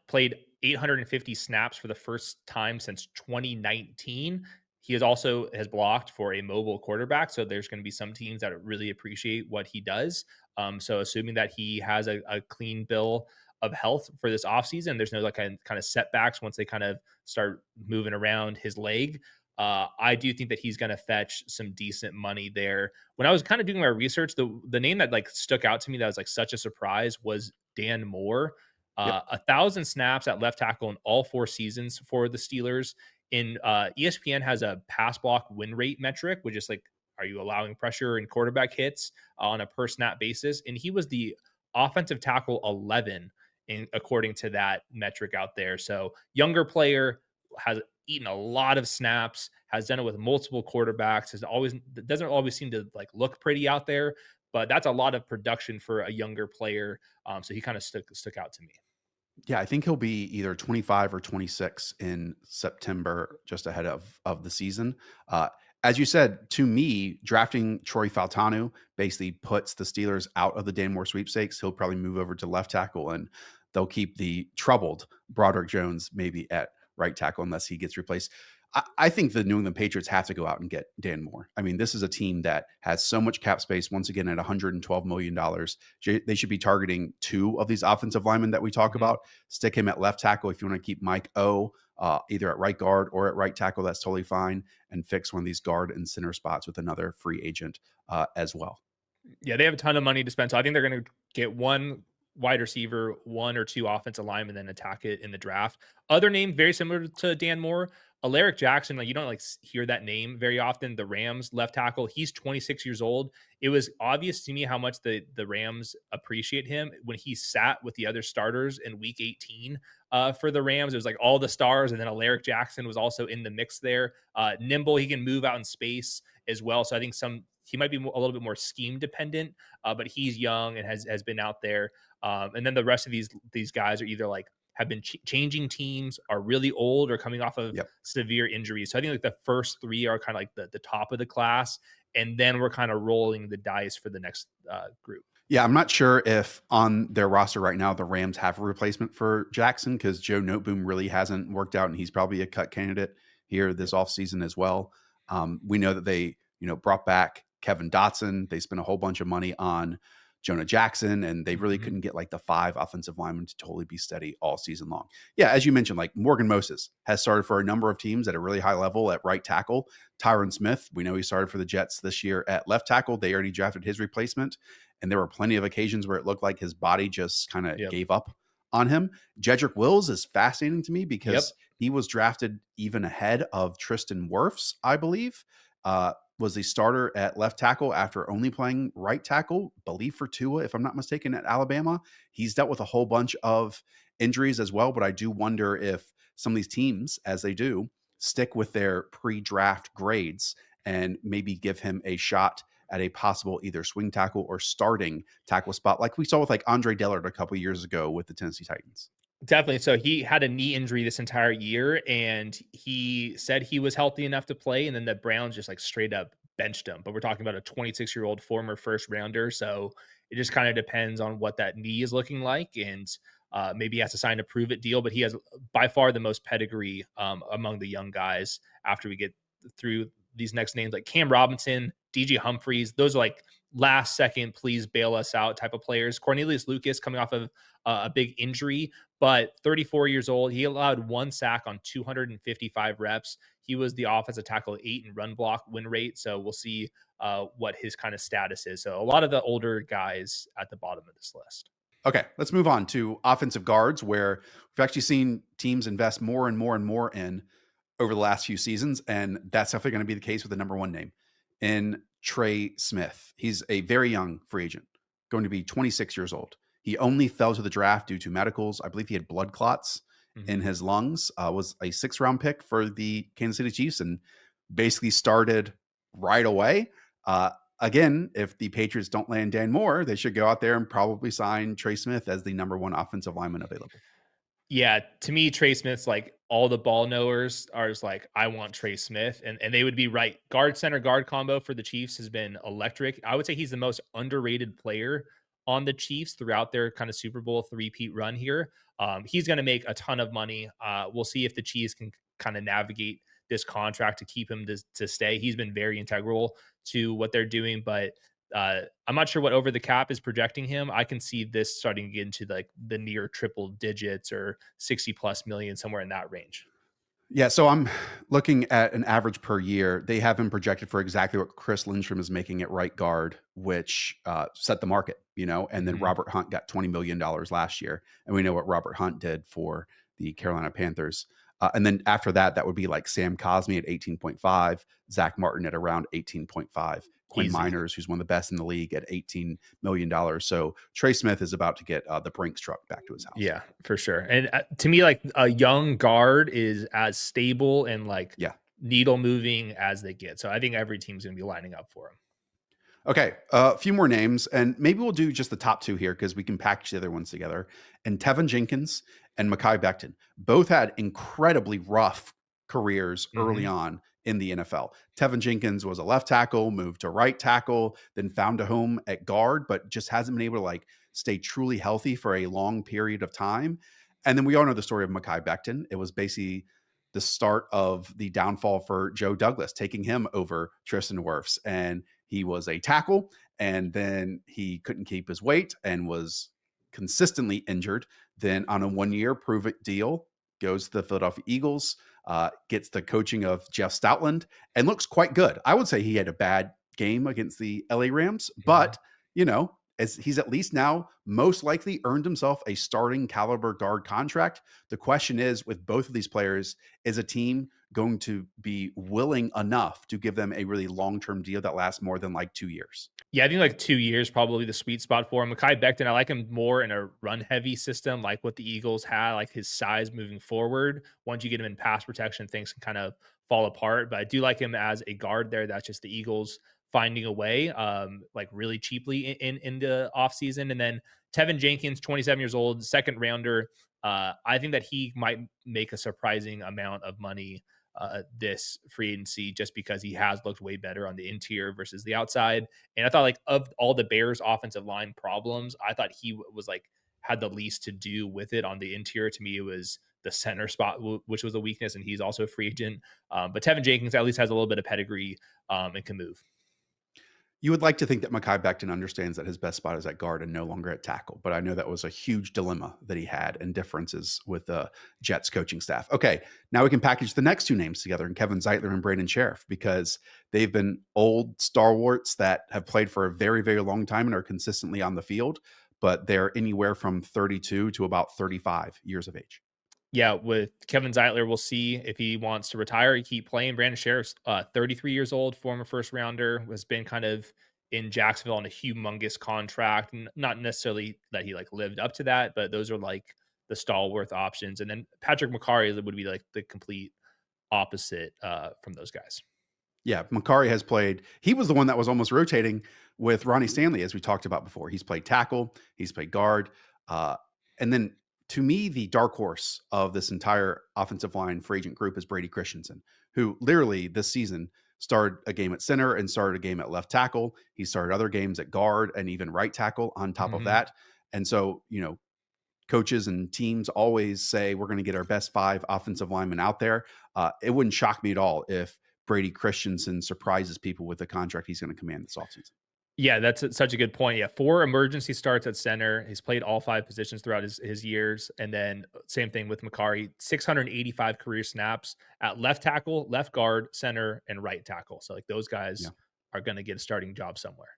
Played 850 snaps for the first time since 2019. He has blocked for a mobile quarterback, so there's going to be some teams that really appreciate what he does. So assuming that he has a clean bill of health for this offseason, there's no like kind of setbacks once they kind of start moving around his leg. I do think that he's going to fetch some decent money there. When I was kind of doing my research, the name that like stuck out to me that was like such a surprise was Dan Moore. Yep. 1,000 snaps at left tackle in all 4 seasons for the Steelers. In ESPN has a pass block win rate metric, which is like, are you allowing pressure and quarterback hits on a per snap basis? And he was the offensive tackle 11 according to that metric out there. So younger player, has eaten a lot of snaps, has done it with multiple quarterbacks, doesn't always seem to like look pretty out there, but that's a lot of production for a younger player. So he kind of stuck out to me. Yeah, I think he'll be either 25 or 26 in September, just ahead of the season. As you said, to me, drafting Troy Faltanu basically puts the Steelers out of the Dan Moore sweepstakes. He'll probably move over to left tackle, and they'll keep the troubled Broderick Jones maybe at right tackle unless he gets replaced. I think the New England Patriots have to go out and get Dan Moore. I mean, this is a team that has so much cap space, once again, at $112 million. They should be targeting two of these offensive linemen that we talk about. Stick him at left tackle. If you want to keep Mike O either at right guard or at right tackle, that's totally fine. And fix one of these guard and center spots with another free agent as well. Yeah, they have a ton of money to spend. So I think they're going to get one wide receiver, one or two offensive linemen, then attack it in the draft. Other name very similar to Dan Moore, Alaric Jackson. Like you don't like hear that name very often. The Rams left tackle. He's 26 years old. It was obvious to me how much the Rams appreciate him when he sat with the other starters in Week 18 for the Rams. It was like all the stars, and then Alaric Jackson was also in the mix there. Nimble, he can move out in space as well. So I think he might be a little bit more scheme dependent, but he's young and has been out there. And then the rest of these guys are either like have been changing teams, are really old, or coming off of severe injuries. So I think like the first three are kind of like the top of the class, and then we're kind of rolling the dice for the next group. Yeah, I'm not sure if on their roster right now the Rams have a replacement for Jackson, because Joe Noteboom really hasn't worked out, and he's probably a cut candidate here this offseason as well. We know that they brought back Kevin Dotson. They spent a whole bunch of money on Jonah Jackson, and they really couldn't get like the 5 offensive linemen to totally be steady all season long. Yeah, as you mentioned, like Morgan Moses has started for a number of teams at a really high level at right tackle. Tyron Smith, we know he started for the Jets this year at left tackle. They already drafted his replacement, and there were plenty of occasions where it looked like his body just kind of gave up on him. Jedrick Wills is fascinating to me because he was drafted even ahead of Tristan Wirfs, I believe. Was the starter at left tackle after only playing right tackle, believe for Tua, if I'm not mistaken, at Alabama. He's dealt with a whole bunch of injuries as well, but I do wonder if some of these teams, as they do, stick with their pre-draft grades and maybe give him a shot at a possible either swing tackle or starting tackle spot, like we saw with like Andre Dillard a couple years ago with the Tennessee Titans. Definitely. So he had a knee injury this entire year, and he said he was healthy enough to play, and then the Browns just like straight up benched him. But we're talking about a 26-year-old former first rounder, so it just kind of depends on what that knee is looking like. And Maybe he has to sign a prove it deal, but he has by far the most pedigree among the young guys after we get through these next names like Cam Robinson, DJ Humphreys. Those are like last second, please bail us out type of players. Cornelius Lucas coming off of a big injury, but 34 years old. He allowed one sack on 255 reps. He was the offensive tackle 8 in run block win rate. So we'll see what his kind of status is. So a lot of the older guys at the bottom of this list. Okay, let's move on to offensive guards, where we've actually seen teams invest more and more and more in over the last few seasons, and that's definitely going to be the case with the number one name in Trey Smith. He's a very young free agent, going to be 26 years old. He only fell to the draft due to medicals. I believe he had blood clots in Mhm. his lungs. Was a 6th-round pick for the Kansas City Chiefs, and basically started right away. Again, if the Patriots don't land Dan Moore, they should go out there and probably sign Trey Smith as the number one offensive lineman available. Yeah, to me, Trey Smith's like all the ball knowers are just like, I want Trey Smith. And they would be right. Guard center guard combo for the Chiefs has been electric. I would say he's the most underrated player on the Chiefs throughout their kind of Super Bowl three-peat run here. He's going to make a ton of money. We'll see if the Chiefs can kind of navigate this contract to keep him to stay. He's been very integral to what they're doing, but I'm not sure what over the cap is projecting him. I can see this starting to get into like the near triple digits or 60 plus million, somewhere in that range. Yeah, so I'm looking at an average per year. They have him projected for exactly what Chris Lindstrom is making at right guard, which set the market, And then Mhm. Robert Hunt got $20 million last year, and we know what Robert Hunt did for the Carolina Panthers. And then after that, that would be like Sam Cosmi at 18.5, Zach Martin at around 18.5, Quinn Easy. Miners, who's one of the best in the league, at $18 million. So Trey Smith is about to get the Brinks truck back to his house. Yeah, for sure. And to me, like a young guard is as stable and like Yeah. needle moving as they get. So I think every team's going to be lining up for him. Okay, a few more names, and maybe we'll do just the top two here because we can package the other ones together. And Tevin Jenkins and Mekhi Becton both had incredibly rough careers early Hmm. on in the NFL. Tevin Jenkins was a left tackle, moved to right tackle, then found a home at guard, but just hasn't been able to like stay truly healthy for a long period of time. And then we all know the story of Mekhi Becton. It was basically the start of the downfall for Joe Douglas, taking him over Tristan Wirfs. And he was a tackle, and then he couldn't keep his weight and was consistently injured. Then on a 1-year prove it deal, goes to the Philadelphia Eagles, gets the coaching of Jeff Stoutland, and looks quite good. I would say he had a bad game against the LA Rams, Hmm. but as he's at least now most likely earned himself a starting caliber guard contract. The question is, with both of these players, is a team going to be willing enough to give them a really long-term deal that lasts more than like 2 years? Yeah, I think like 2 years probably the sweet spot for him. Mekhi Becton, I like him more in a run heavy system, like what the Eagles had, like his size moving forward. Once you get him in pass protection, things can kind of fall apart. But I do like him as a guard there. That's just the Eagles finding a way, like really cheaply in the offseason. And then Tevin Jenkins, 27 years old, second rounder. I think that he might make a surprising amount of money this free agency just because he has looked way better on the interior versus the outside. And I thought like of all the Bears offensive line problems, I thought he was like had the least to do with it on the interior. To me, it was the center spot, which was a weakness, and he's also a free agent. But Tevin Jenkins at least has a little bit of pedigree and can move. You would like to think that Mekhi Becton understands that his best spot is at guard and no longer at tackle, but I know that was a huge dilemma that he had and differences with the Jets coaching staff. Okay, now we can package the next two names together, and Kevin Zeitler and Brandon Sheriff, because they've been old stalwarts that have played for a very, very long time and are consistently on the field, but they're anywhere from 32 to about 35 years of age. Yeah, with Kevin Zeitler, we'll see if he wants to retire, keep playing. Brandon Sheriff's 33 years old, former first rounder, has been kind of in Jacksonville on a humongous contract. Not necessarily that he like lived up to that, but those are like the stalwart options. And then Patrick McCarry would be like the complete opposite from those guys. Yeah, Makari has played. He was the one that was almost rotating with Ronnie Stanley, as we talked about before. He's played tackle, he's played guard. Uh, and then to me, the dark horse of this entire offensive line free agent group is Brady Christensen, who literally this season started a game at center and started a game at left tackle. He started other games at guard and even right tackle on top of Mhm. that. And so, coaches and teams always say we're going to get our best 5 offensive linemen out there. It wouldn't shock me at all if Brady Christensen surprises people with the contract he's going to command this offseason. Yeah, that's such a good point. Yeah, 4 emergency starts at center. He's played all 5 positions throughout his years, and then same thing with Macari, 685 career snaps at left tackle, left guard, center, and right tackle. So, like, those Yeah. guys are gonna get a starting job somewhere.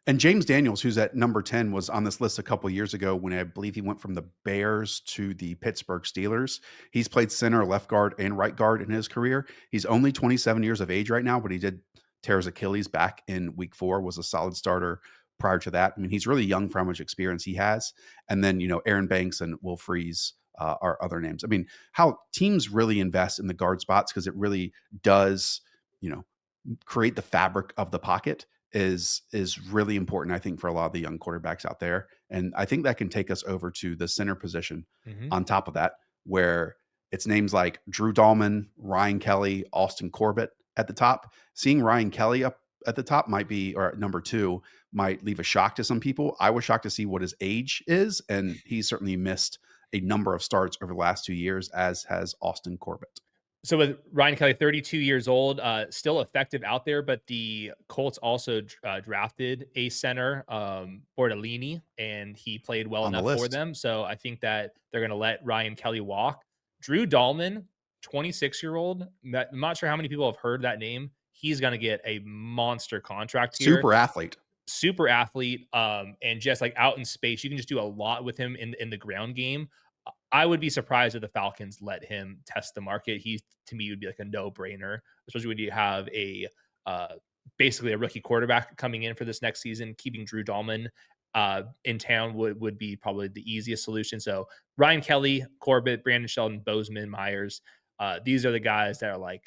And James Daniels, who's at number 10, was on this list a couple years ago when I believe he went from the Bears to the Pittsburgh Steelers. He's played center, left guard, and right guard in his career. He's only 27 years of age right now, but he did tear his Achilles back in week 4, was a solid starter prior to that. I mean, he's really young for how much experience he has. And then, Aaron Banks and Will Freeze are other names. I mean, how teams really invest in the guard spots because it really does, you know, create the fabric of the pocket is really important, I think, for a lot of the young quarterbacks out there. And I think that can take us over to the center position Mhm. on top of that, where it's names like Drew Dahlman, Ryan Kelly, Austin Corbett at the top. Seeing Ryan Kelly up at the top might be, or at number 2, might leave a shock to some people. I was shocked to see what his age is, and he's certainly missed a number of starts over the last 2 years, as has Austin Corbett. So with Ryan Kelly, 32 years old, still effective out there, but the Colts also drafted a center, Bortolini, and he played well On the enough for list. them. So I think that they're going to let Ryan Kelly walk. Drew Dahlman, 26-year-old. I'm not sure how many people have heard that name. He's going to get a monster contract here. Super athlete. Super athlete, and just like out in space. You can just do a lot with him in the ground game. I would be surprised if the Falcons let him test the market. He, to me, would be like a no-brainer, especially when you have a uh, basically a rookie quarterback coming in for this next season. Keeping Drew Dahlman in town would be probably the easiest solution. So Ryan Kelly, Corbett, Brandon Sheldon, Bozeman, Myers, these are the guys that are like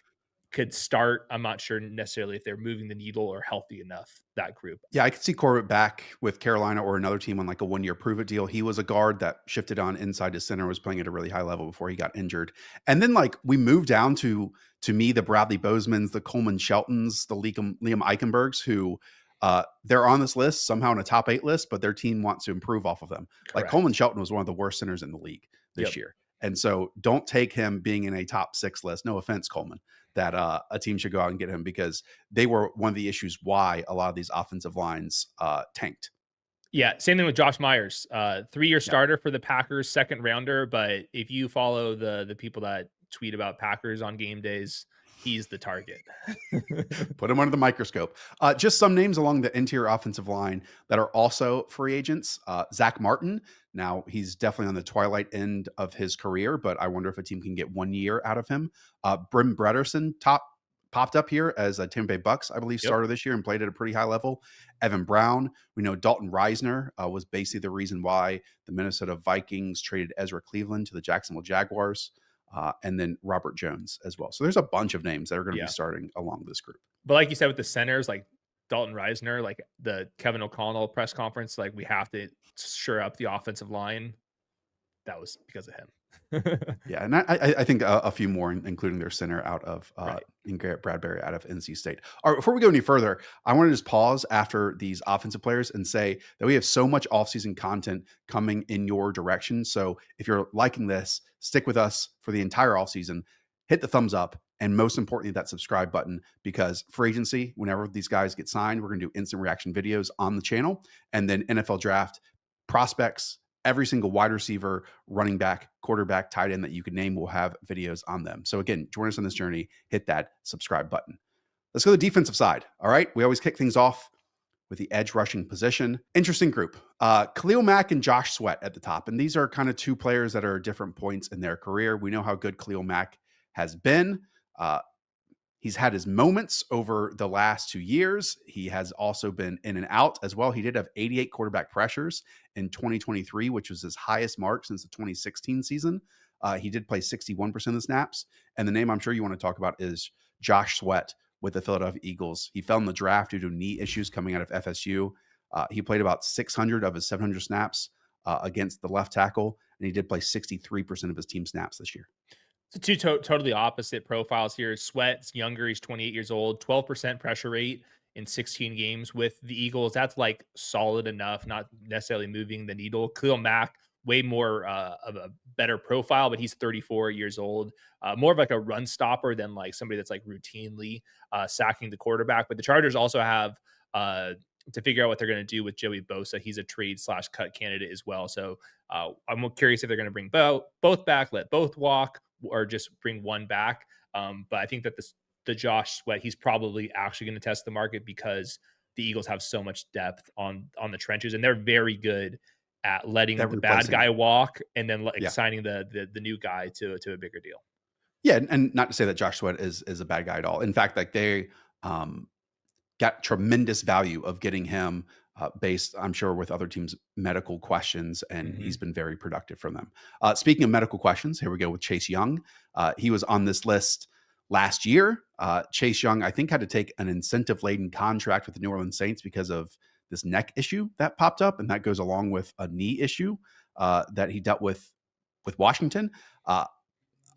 could start. I'm not sure necessarily if they're moving the needle or healthy enough, that group. Yeah, I could see Corbett back with Carolina or another team on like a 1-year prove it deal. He was a guard that shifted on inside to center, was playing at a really high level before he got injured. And then like we moved down to me, the Bradley Bosemans, the Coleman Sheltons, the Liam Eichenbergs, who they're on this list somehow in a top 8 list, but their team wants to improve off of them. Like Coleman Correct. Shelton was one of the worst centers in the league this Yep. year. And so don't take him being in a top 6 list. No offense, Coleman, that a team should go out and get him because they were one of the issues why a lot of these offensive lines tanked. Yeah, same thing with Josh Myers, 3-year Yeah. starter for the Packers, second rounder. But if you follow the people that tweet about Packers on game days, he's the target. Put him under the microscope. Just some names along the interior offensive line that are also free agents. Zach Martin. Now, he's definitely on the twilight end of his career, but I wonder if a team can get 1 year out of him. Brim Brederson popped up here as a Tampa Bay Bucks, I believe, Yep. starter this year and played at a pretty high level. Evan Brown. We know Dalton Reisner was basically the reason why the Minnesota Vikings traded Ezra Cleveland to the Jacksonville Jaguars. And then Robert Jones as well. So there's a bunch of names that are going to be Yeah. starting along this group. But like you said with the centers, like Dalton Reisner, like the Kevin O'Connell press conference, like we have to shore up the offensive line. That was because of him. Yeah, and I think a few more, including their center out of Right. Garrett Bradbury out of NC State. All right, before we go any further, I want to just pause after these offensive players and say that we have so much offseason content coming in your direction. So if you're liking this, stick with us for the entire offseason. Hit the thumbs up, and most importantly, that subscribe button, because for agency, whenever these guys get signed, we're going to do instant reaction videos on the channel, and then NFL draft prospects. Every single wide receiver, running back, quarterback, tight end that you can name will have videos on them. So again, join us on this journey. Hit that subscribe button. Let's go to the defensive side. All right. We always kick things off with the edge rushing position. Interesting group. Khalil Mack and Josh Sweat at the top. And these are kind of two players that are at different points in their career. We know how good Khalil Mack has been. He's had his moments over the last 2 years. He has also been in and out as well. He did have 88 quarterback pressures in 2023, which was his highest mark since the 2016 season. He did play 61% of the snaps. And the name I'm sure you want to talk about is Josh Sweat with the Philadelphia Eagles. He fell in the draft due to knee issues coming out of FSU. He played about 600 of his 700 snaps against the left tackle, and he did play 63% of his team snaps this year. So two totally opposite profiles here. Sweat's younger; he's 28 years old. 12% pressure rate in 16 games with the Eagles. That's like solid enough, not necessarily moving the needle. Khalil Mack way more of a better profile, but he's 34 years old. More of like a run stopper than like somebody that's like routinely sacking the quarterback. But the Chargers also have to figure out what they're going to do with Joey Bosa. He's a trade/cut candidate as well. So I'm curious if they're going to bring both back, let both walk, or just bring one back. But I think that the Josh Sweat, he's probably actually going to test the market because the Eagles have so much depth on the trenches, and they're very good at letting That the bad replacing. guy walk and then like Yeah. signing the new guy to a bigger deal. Yeah. And not to say that Josh Sweat is a bad guy at all. In fact, like they um, got tremendous value of getting him based, I'm sure, with other teams' medical questions, and he's Mhm. been very productive from them. Speaking of medical questions, here we go with Chase Young. He was on this list last year. Chase Young, I think, had to take an incentive laden contract with the New Orleans Saints because of this neck issue that popped up, and that goes along with a knee issue that he dealt with Washington. Uh,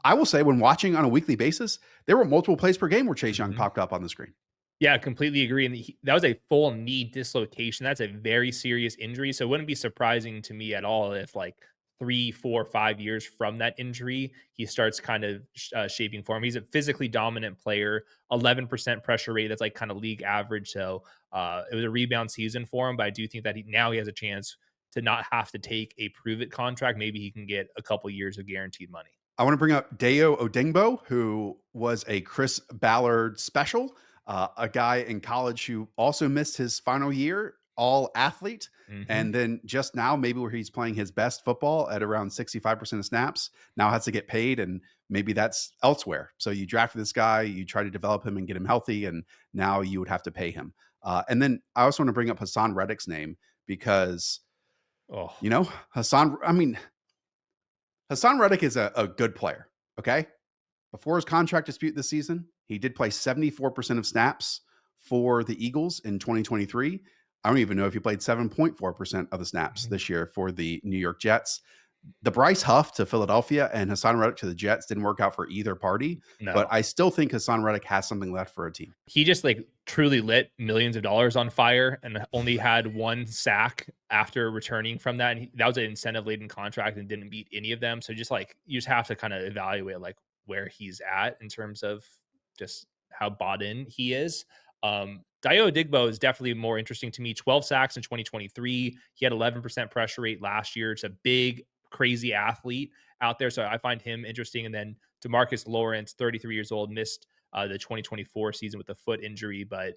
I will say, when watching on a weekly basis, there were multiple plays per game where Chase Young Mhm. popped up on the screen. Yeah, completely agree. And that was a full knee dislocation. That's a very serious injury. So it wouldn't be surprising to me at all if, like, 3, 4, 5 years from that injury, he starts kind of shaping form. He's a physically dominant player, 11% pressure rate. That's like kind of league average. So it was a rebound season for him. But I do think that now he has a chance to not have to take a prove it contract. Maybe he can get a couple years of guaranteed money. I want to bring up Deo Odingbo, who was a Chris Ballard special, a guy in college who also missed his final year, all athlete. Hmm. And then just now, maybe where he's playing his best football at around 65% of snaps, now has to get paid. And maybe that's elsewhere. So you drafted this guy, you try to develop him and get him healthy, and now you would have to pay him. And then I also want to bring up Hassan Reddick's name because, Oh, you know, Hassan Reddick is a good player. Okay. Before his contract dispute this season, he did play 74% of snaps for the Eagles in 2023. I don't even know if he played 7.4% of the snaps mhm. this year for the New York Jets. The Bryce Huff to Philadelphia and Hassan Reddick to the Jets didn't work out for either party, but No. I still think Hassan Reddick has something left for a team. He just like truly lit millions of dollars on fire and only had one sack after returning from that. And that was an incentive laden contract and didn't beat any of them. So just like you just have to kind of evaluate like where he's at in terms of just how bought in he is. Dio Digbo is definitely more interesting to me. 12 sacks in 2023. He had 11% pressure rate last year. It's a big, crazy athlete out there. So I find him interesting. And then Demarcus Lawrence, 33 years old, missed the 2024 season with a foot injury, but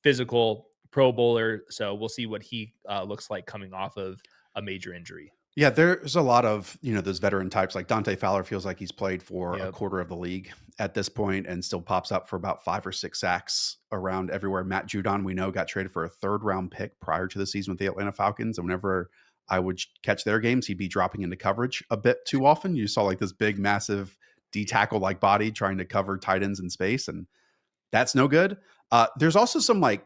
physical Pro Bowler. So we'll see what he looks like coming off of a major injury. Yeah, there's a lot of, those veteran types. Like Dante Fowler feels like he's played for a Yep. quarter of the league at this point and still pops up for about 5 or 6 sacks around everywhere. Matt Judon, we know, got traded for a third round pick prior to the season with the Atlanta Falcons. And whenever I would catch their games, he'd be dropping into coverage a bit too often. You saw like this big, massive D tackle like body trying to cover tight ends in space, and that's no good. There's also some like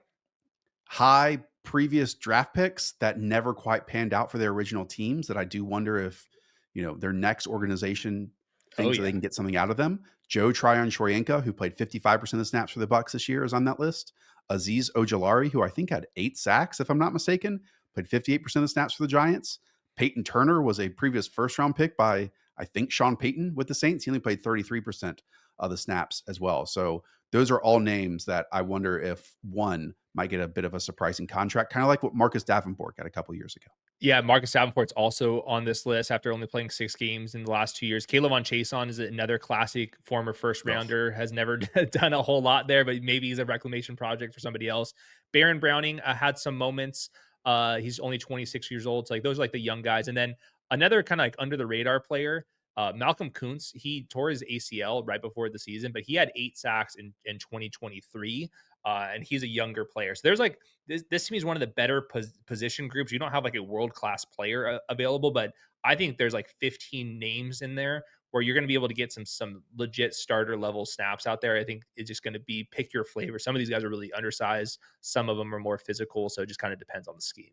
high previous draft picks that never quite panned out for their original teams that I do wonder if, their next organization Oh thinks that they yeah. can get something out of them. Joe Tryon Shoyinka, who played 55% of the snaps for the Bucks this year, is on that list. Aziz Ojolari, who I think had 8 sacks, if I'm not mistaken, played 58% of the snaps for the Giants. Peyton Turner was a previous first round pick by, I think, Sean Payton with the Saints. He only played 33% of the snaps as well. So those are all names that I wonder if one might get a bit of a surprising contract, kind of like what Marcus Davenport got a couple years ago. Yeah, Marcus Davenport's also on this list after only playing 6 games in the last 2 years. Caleb on Chason is another classic former first Ugh. rounder, has never done a whole lot there, but maybe he's a reclamation project for somebody else. Baron Browning had some moments. He's only 26 years old. So like those are like the young guys. And then another kind of like under the radar player, Malcolm Kuntz, he tore his ACL right before the season, but he had 8 sacks in 2023. And he's a younger player. So there's like this to me is one of the better position groups. You don't have like a world class player available, but I think there's like 15 names in there where you're going to be able to get some legit starter level snaps out there. I think it's just going to be pick your flavor. Some of these guys are really undersized. Some of them are more physical. So it just kind of depends on the scheme.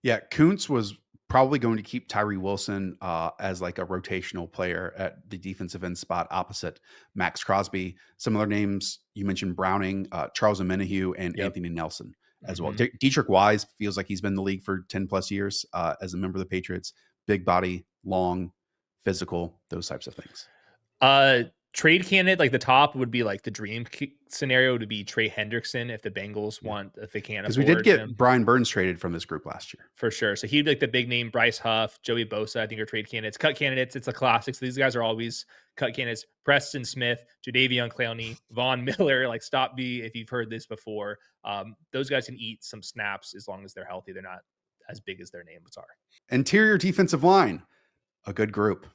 Yeah, Kuntz was probably going to keep Tyree Wilson as like a rotational player at the defensive end spot opposite Max Crosby. Similar names you mentioned: Browning, Charles Omenihu, and Yep. Anthony Nelson as well. Hmm. Dietrich Wise feels like he's been in the league for 10 plus years as a member of the Patriots. big body, long, physical, those types of things. Trade candidate, like the top would be like the dream scenario would be Trey Hendrickson if the Bengals Yeah. want, if they can't Because we did afford get him. Brian Burns traded from this group last year. For sure. So he'd be like the big name. Bryce Huff, Joey Bosa, I think are trade candidates. Cut candidates, it's a classic. So these guys are always cut candidates. Preston Smith, Jadeveon Clowney, Von Miller, like stop me if you've heard this before. Those guys can eat some snaps as long as they're healthy. They're not as big as their names are. Interior defensive line, a good group.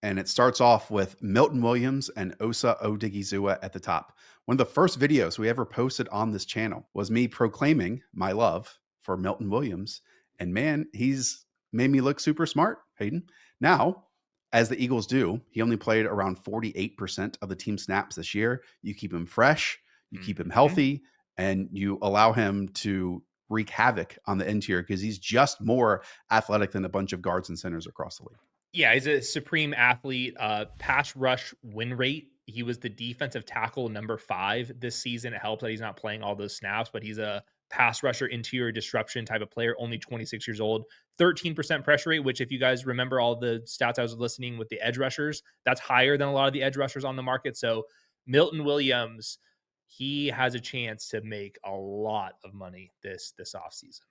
And it starts off with Milton Williams and Osa Odigizua at the top. One of the first videos we ever posted on this channel was me proclaiming my love for Milton Williams. And man, he's made me look super smart, Hayden. Now, as the Eagles do, he only played around 48% of the team snaps this year. You keep him fresh, you keep him healthy, and you allow him to wreak havoc on the interior because he's just more athletic than a bunch of guards and centers across the league. Yeah, he's a supreme athlete. Pass rush win rate. He was the defensive tackle number 5 this season. It helps that he's not playing all those snaps, but he's a pass rusher, interior disruption type of player, only 26 years old, 13% pressure rate, which if you guys remember all the stats I was listening with the edge rushers, that's higher than a lot of the edge rushers on the market. So Milton Williams, he has a chance to make a lot of money this offseason.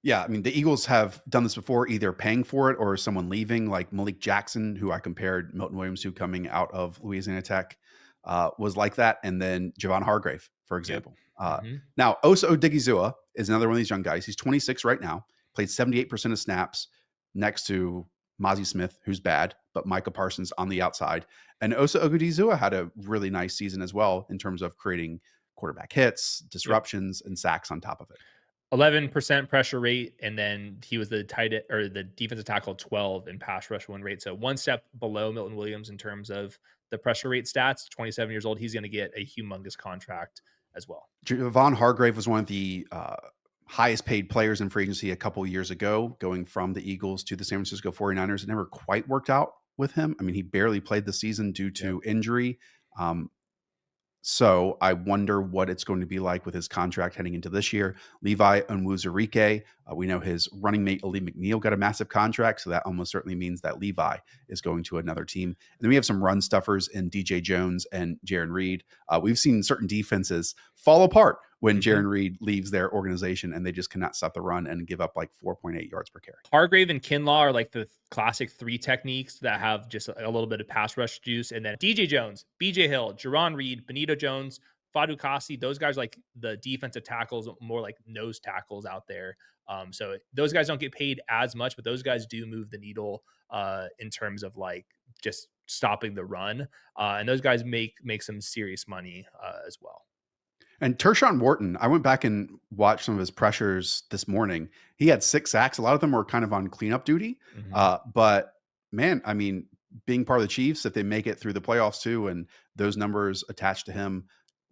Yeah, I mean, the Eagles have done this before, either paying for it or someone leaving, like Malik Jackson, who I compared Milton Williams to coming out of Louisiana Tech, was like that. And then Javon Hargrave, for example. Yep. Mm-hmm. Now, Osa Odigizua is another one of these young guys. He's 26 right now, played 78% of snaps next to Mozzie Smith, who's bad, but Micah Parsons on the outside. And Osa Odigizua had a really nice season as well in terms of creating quarterback hits, disruptions, and sacks on top of it. 11% pressure rate, and then he was the tight end, or the defensive tackle 12 in pass rush win rate. So one step below Milton Williams in terms of the pressure rate stats. 27 years old, he's going to get a humongous contract as well. Javon Hargrave was one of the highest paid players in free agency a couple of years ago, going from the Eagles to the San Francisco 49ers. It never quite worked out with him. I mean, he barely played the season due to injury. So I wonder what it's going to be like with his contract heading into this year. Levi Onwuzurike, we know his running mate, Ali McNeil, got a massive contract. So that almost certainly means that Levi is going to another team. And then we have some run stuffers in DJ Jones and Jaron Reed. We've seen certain defenses fall apart when Jaron Reed leaves their organization and they just cannot stop the run and give up like 4.8 yards per carry. Hargrave and Kinlaw are like the classic 3 techniques that have just a little bit of pass rush juice. And then DJ Jones, BJ Hill, Jaron Reed, Benito Jones, Fadu Kasi, those guys like the defensive tackles, more like nose tackles out there. So those guys don't get paid as much, but those guys do move the needle in terms of like just stopping the run. And those guys make some serious money as well. And Tershawn Wharton, I went back and watched some of his pressures this morning. He had 6 sacks. A lot of them were kind of on cleanup duty. But man, I mean, being part of the Chiefs, if they make it through the playoffs too, and those numbers attached to him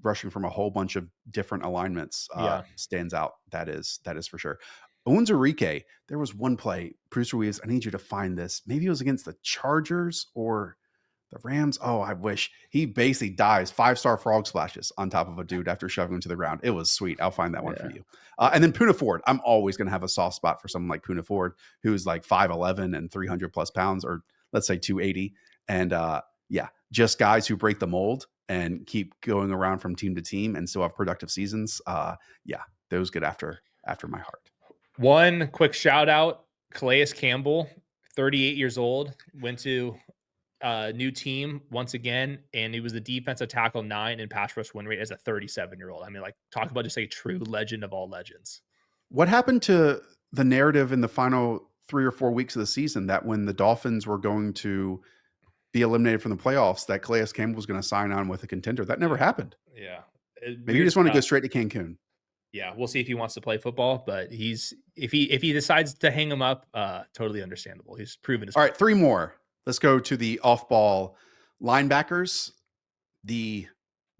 rushing from a whole bunch of different alignments stands out. That is for sure. Onwuzurike, there was one play, producer Weaves, I need you to find this. Maybe it was against the Chargers or the Rams. Oh, I wish. He basically dives 5-star frog splashes on top of a dude after shoving him to the ground. It was sweet. I'll find that one for you. And then Poona Ford. I'm always going to have a soft spot for someone like Poona Ford, who's like 5'11" and 300 plus pounds, or let's say 280. And just guys who break the mold and keep going around from team to team and still have productive seasons. Those get after my heart. One quick shout out, Calais Campbell, 38 years old, went to new team once again, and he was the defensive tackle 9 in pass rush win rate as a 37-year-old. I mean, like, talk about just a true legend of all legends. What happened to the narrative in the final 3 or 4 weeks of the season that when the Dolphins were going to be eliminated from the playoffs, that Calais Campbell was going to sign on with a contender? That never happened. Yeah. Maybe you just want to go straight to Cancun. Yeah, we'll see if he wants to play football, but if he decides to hang him up, totally understandable. He's proven his. All right, 3 more. Let's go to the off-ball linebackers. The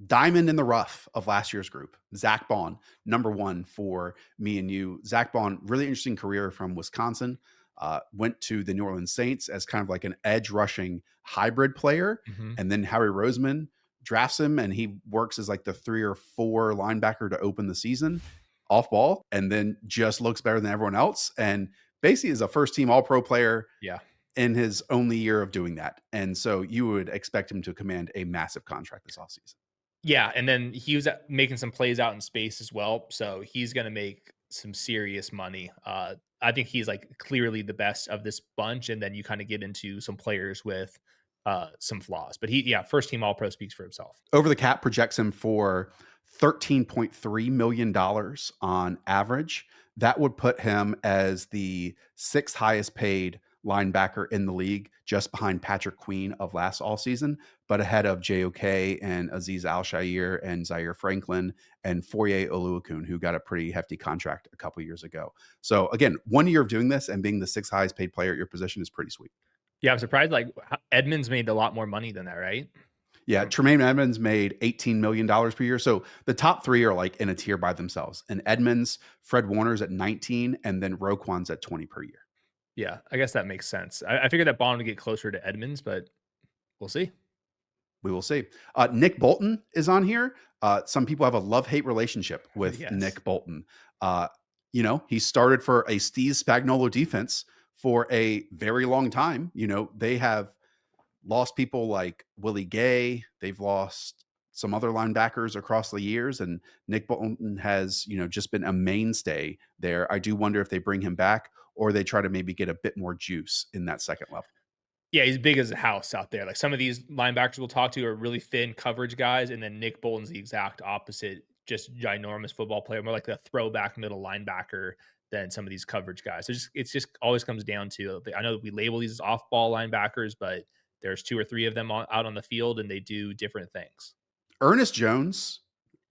diamond in the rough of last year's group, Zach Bond, number 1 for me and you. Zach Bond, really interesting career from Wisconsin. Went to the New Orleans Saints as kind of like an edge rushing hybrid player. And then Howie Roseman drafts him and he works as like the 3 or 4 linebacker to open the season off ball, and then just looks better than everyone else. And Basically is a first team all pro player Yeah. in his only year of doing that. And so you would expect him to command a massive contract this offseason. Yeah, and then he was making some plays out in space as well, so he's gonna make some serious money. I think he's like clearly the best of this bunch, and then you kind of get into some players with some flaws. But yeah, first team All Pro speaks for himself. Over the cap projects him for $13.3 million on average. That would put him as the sixth highest paid linebacker in the league, just behind Patrick Queen of last all season, but ahead of JOK and Aziz Al Shair and Zaire Franklin and Foye Oluokun, who got a pretty hefty contract a couple years ago. So again, 1 year of doing this and being the sixth highest paid player at your position is pretty sweet. Yeah, I'm surprised. Like Edmonds made a lot more money than that, right? Yeah, From Tremaine Edmonds made $18 million per year. So the top three are like in a tier by themselves. And Edmonds, Fred Warner's at 19, and then Roquan's at 20 per year. yeah, I guess that makes sense. I figured that Bond would get closer to Edmonds, but we'll see. We will see. Nick Bolton is on here. Some people have a love-hate relationship with Yes. Nick Bolton. He started for a Steve Spagnuolo defense for a very long time. They have lost people like Willie Gay. They've lost some other linebackers across the years, and Nick Bolton has, just been a mainstay there. I do wonder if they bring him back or they try to maybe get a bit more juice in that second level. Yeah, he's big as a house out there. Like some of these linebackers we'll talk to are really thin coverage guys, and then Nick Bolton's the exact opposite, just ginormous football player, more like a throwback middle linebacker than some of these coverage guys. So it's just always comes down to, I know we label these as off ball linebackers, but there's two or three of them out on the field, and they do different things. Ernest Jones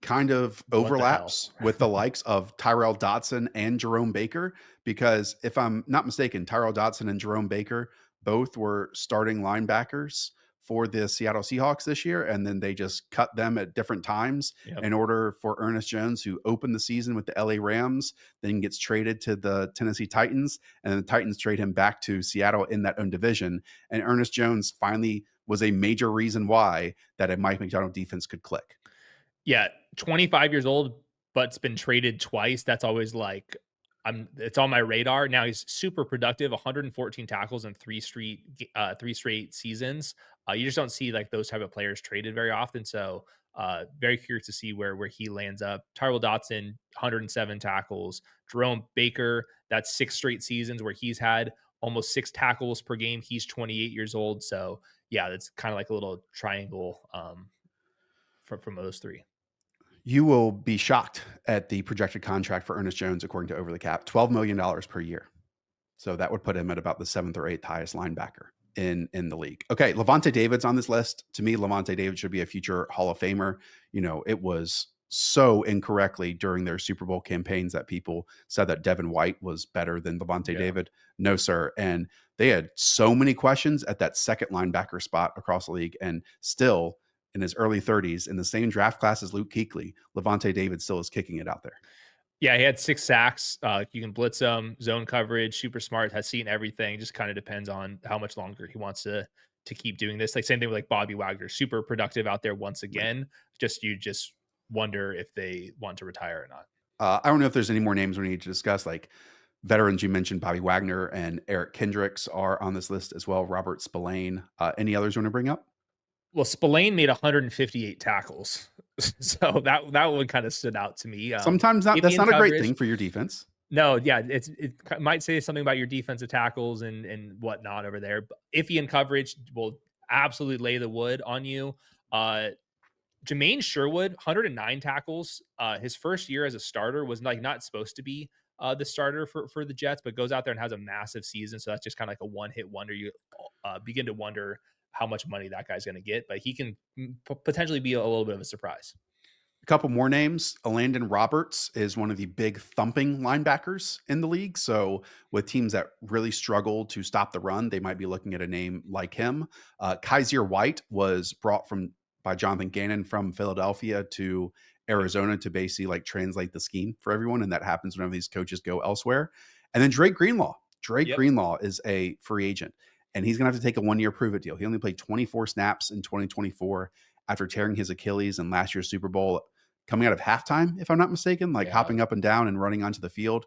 kind of What the hell? overlaps with the likes of Tyrell Dodson and Jerome Baker, because if I'm not mistaken, Tyrell Dodson and Jerome Baker both were starting linebackers for the Seattle Seahawks this year, and then they just cut them at different times Yep. in order for Ernest Jones, who opened the season with the LA Rams, then gets traded to the Tennessee Titans, and then the Titans trade him back to Seattle in that own division. And Ernest Jones finally was a major reason why that a Mike McDonald defense could click. Yeah, 25 years old, but's been traded twice. That's always like it's on my radar. Now he's super productive, 114 tackles in three straight seasons. You just don't see like those type of players traded very often. So very curious to see where he lands up. Tyrell Dotson, 107 tackles. Jerome Baker, that's 6 straight seasons where he's had almost 6 tackles per game. He's 28 years old. So yeah, that's kind of like a little triangle from those three. You will be shocked at the projected contract for Ernest Jones, according to Over the Cap, $12 million per year. So that would put him at about the seventh or eighth highest linebacker in the league. Okay, Levante David's on this list. To me, Levante David should be a future Hall of Famer. It was so incorrectly during their Super Bowl campaigns that people said that Devin White was better than Levante David. No, sir. And they had so many questions at that second linebacker spot across the league, and still in his early 30s, in the same draft class as Luke Kuechly, Levante David still is kicking it out there. Yeah, he had 6 sacks. You can blitz him, zone coverage, super smart, has seen everything. Just kind of depends on how much longer he wants to keep doing this. Like same thing with like Bobby Wagner, super productive out there once again. Right. You just wonder if they want to retire or not. I don't know if there's any more names we need to discuss. Like veterans, you mentioned Bobby Wagner and Eric Kendricks are on this list as well. Robert Spillane. Any others you want to bring up? Well, Spillane made 158 tackles, so that one kind of stood out to me. Sometimes that's not a great thing for your defense. No, yeah, it might say something about your defensive tackles and whatnot over there. But iffy in coverage will absolutely lay the wood on you. Jermaine Sherwood, 109 tackles. His first year as a starter was like not supposed to be the starter for the Jets, but goes out there and has a massive season. So that's just kind of like a one-hit wonder. You begin to wonder how much money that guy's going to get, but he can potentially be a little bit of a surprise. A couple more names. Landon Roberts is one of the big thumping linebackers in the league. So with teams that really struggle to stop the run, they might be looking at a name like him. Kaiser White was brought by Jonathan Gannon from Philadelphia to Arizona to basically like translate the scheme for everyone. And that happens whenever these coaches go elsewhere. And then Drake Greenlaw. Greenlaw is a free agent, and he's going to have to take a 1-year prove-it deal. He only played 24 snaps in 2024 after tearing his Achilles in last year's Super Bowl, coming out of halftime, if I'm not mistaken, hopping up and down and running onto the field.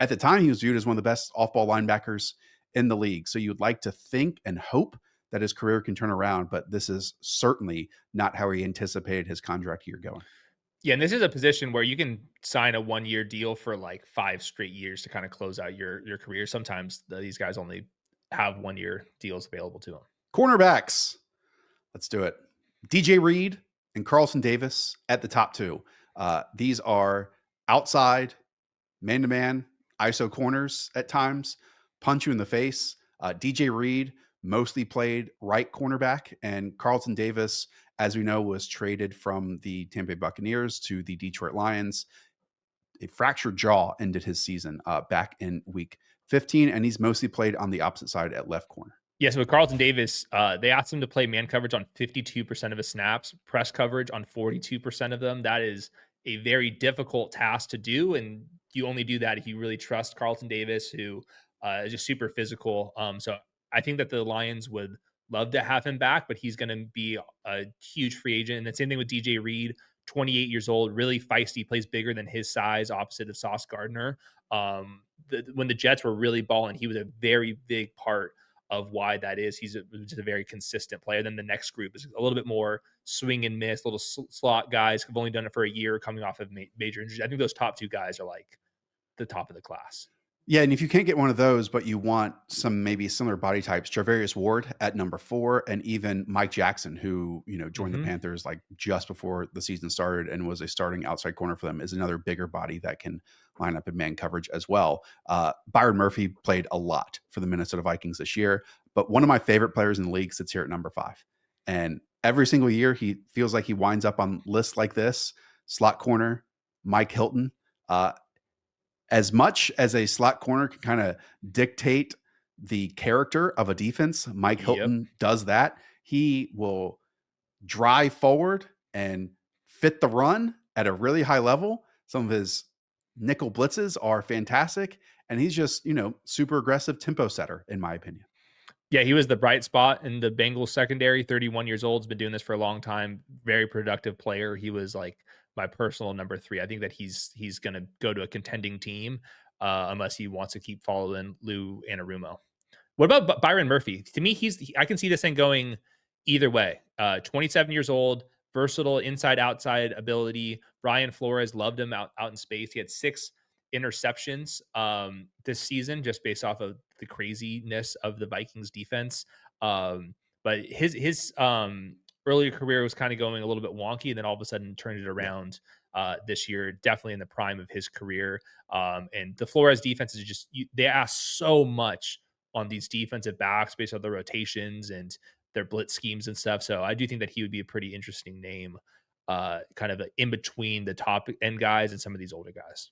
At the time, he was viewed as one of the best off-ball linebackers in the league. So you'd like to think and hope that his career can turn around, but this is certainly not how he anticipated his contract year going. Yeah, and this is a position where you can sign a 1-year deal for like 5 straight years to kind of close out your career. Sometimes these guys only have 1-year deals available to them. Cornerbacks. Let's do it. DJ Reed and Carlton Davis at the top two. These are outside, man to man, ISO corners at times, punch you in the face. DJ Reed mostly played right cornerback, and Carlton Davis, as we know, was traded from the Tampa Bay Buccaneers to the Detroit Lions. A fractured jaw ended his season back in week 15, and he's mostly played on the opposite side at left corner. Yeah, so with Carlton Davis, they asked him to play man coverage on 52% of his snaps, press coverage on 42% of them. That is a very difficult task to do, and you only do that if you really trust Carlton Davis, who is just super physical. So I think that the Lions would love to have him back, but he's going to be a huge free agent. And the same thing with DJ Reed, 28 years old, really feisty, plays bigger than his size, opposite of Sauce Gardner. When the Jets were really balling, he was a very big part of why that is. He's just a very consistent player. Then the next group is a little bit more swing and miss, little slot guys who've only done it for a year, coming off of major injuries. I think those top two guys are like the top of the class. Yeah, and if you can't get one of those, but you want some maybe similar body types, Charvarius Ward at number 4, and even Mike Jackson, who joined the Panthers like just before the season started and was a starting outside corner for them, is another bigger body that can line up in man coverage as well. Byron Murphy played a lot for the Minnesota Vikings this year, but one of my favorite players in the league sits here at number 5, and every single year he feels like he winds up on lists like this: slot corner, Mike Hilton. As much as a slot corner can kind of dictate the character of a defense, Mike Yep. Hilton does that. He will drive forward and fit the run at a really high level. Some of his nickel blitzes are fantastic, and he's just, super aggressive tempo setter, in my opinion. Yeah, he was the bright spot in the Bengals secondary. 31 years old, has been doing this for a long time. Very productive player. He was like my personal number 3. I think that he's going to go to a contending team unless he wants to keep following Lou Anarumo. What about Byron Murphy? To me, I can see this thing going either way. 27 years old, versatile inside outside ability. Brian Flores loved him out in space. He had 6 interceptions this season just based off of the craziness of the Vikings defense. But his earlier career was kind of going a little bit wonky, and then all of a sudden turned it around this year, definitely in the prime of his career. And the Flores defense is just they ask so much on these defensive backs based on the rotations and their blitz schemes and stuff. So I do think that he would be a pretty interesting name, kind of in between the top end guys and some of these older guys.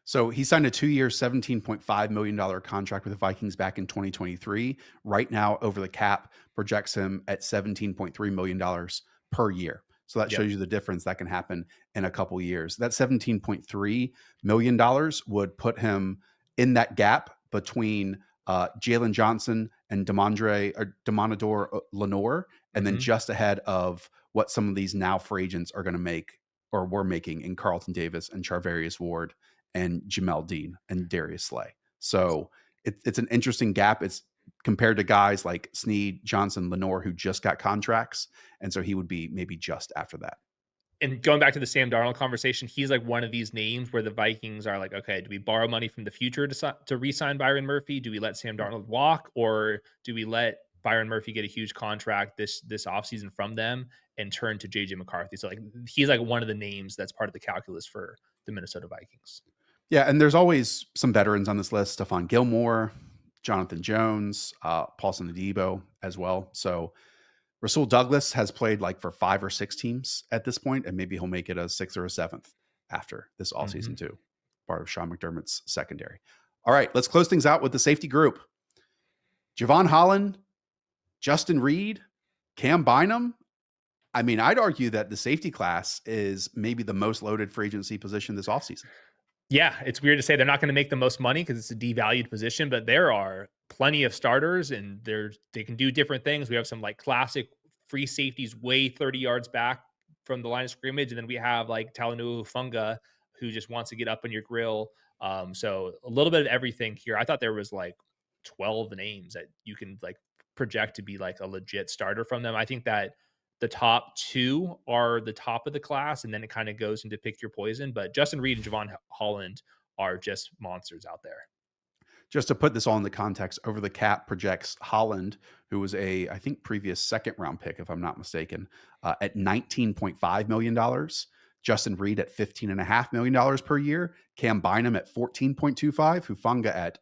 So he signed a 2-year, $17.5 million contract with the Vikings back in 2023. Right now, over the cap projects him at $17.3 million per year. So that shows you the difference that can happen in a couple years. That $17.3 million would put him in that gap between Jalen Johnson and Demonador Lenore, and then just ahead of what some of these now free agents are going to make or were making in Carlton Davis and Charvarius Ward and Jamel Dean and Darius Slay. So it's an interesting gap. It's compared to guys like Snead, Johnson, Lenore, who just got contracts. And so he would be maybe just after that. And going back to the Sam Darnold conversation, he's like one of these names where the Vikings are like, okay, do we borrow money from the future to re-sign Byron Murphy? Do we let Sam Darnold walk, or do we let Byron Murphy get a huge contract this offseason from them and turn to JJ McCarthy? So like he's like one of the names that's part of the calculus for the Minnesota Vikings. Yeah, and there's always some veterans on this list: Stephon Gilmore, Jonathan Jones, Paulson Adebo as well. So Rasul Douglas has played like for 5 or 6 teams at this point, and maybe he'll make it a 6th or a 7th after this offseason too, part of Sean McDermott's secondary. All right, let's close things out with the safety group. Javon Holland, Justin Reed, Cam Bynum. I mean, I'd argue that the safety class is maybe the most loaded free agency position this offseason. Yeah, it's weird to say they're not going to make the most money because it's a devalued position, but there are plenty of starters and they can do different things. We have some like classic free safeties way 30 yards back from the line of scrimmage, and then we have like Talanoa Funga, who just wants to get up on your grill. So a little bit of everything here. I thought there was like 12 names that you can like project to be like a legit starter from them. I think that the top two are the top of the class, and then it kind of goes into pick your poison. But Justin Reed and Javon Holland are just monsters out there. Just to put this all into context, Over the Cap projects Holland, who was a, I think, previous second round pick, if I'm not mistaken, at $19.5 million. Justin Reed at $15.5 million per year. Cam Bynum at 14.25. Hufanga at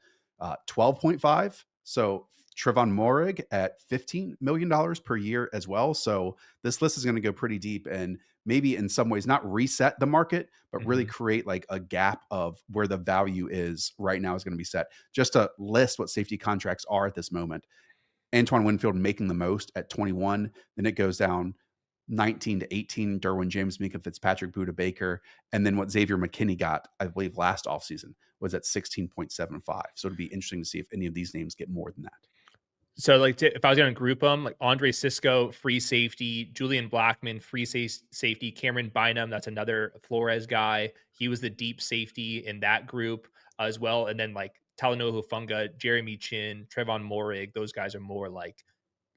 12.5. So Trevon Morig at $15 million per year as well. So this list is going to go pretty deep and maybe in some ways not reset the market, but really Mhm. create like a gap of where the value is right now is going to be set. Just to list what safety contracts are at this moment. Antoine Winfield making the most at 21. Then it goes down 19 to 18. Derwin James, Mika Fitzpatrick, Buda Baker. And then what Xavier McKinney got, I believe, last offseason was at 16.75. So it'd be interesting to see if any of these names get more than that. So, like, if I was going to group them, like Andre Cisco, free safety, Julian Blackman, free safety, Cameron Bynum, that's another Flores guy. He was the deep safety in that group as well. And then like Talanoa Hufanga, Jeremy Chin, Trevon Morig, those guys are more like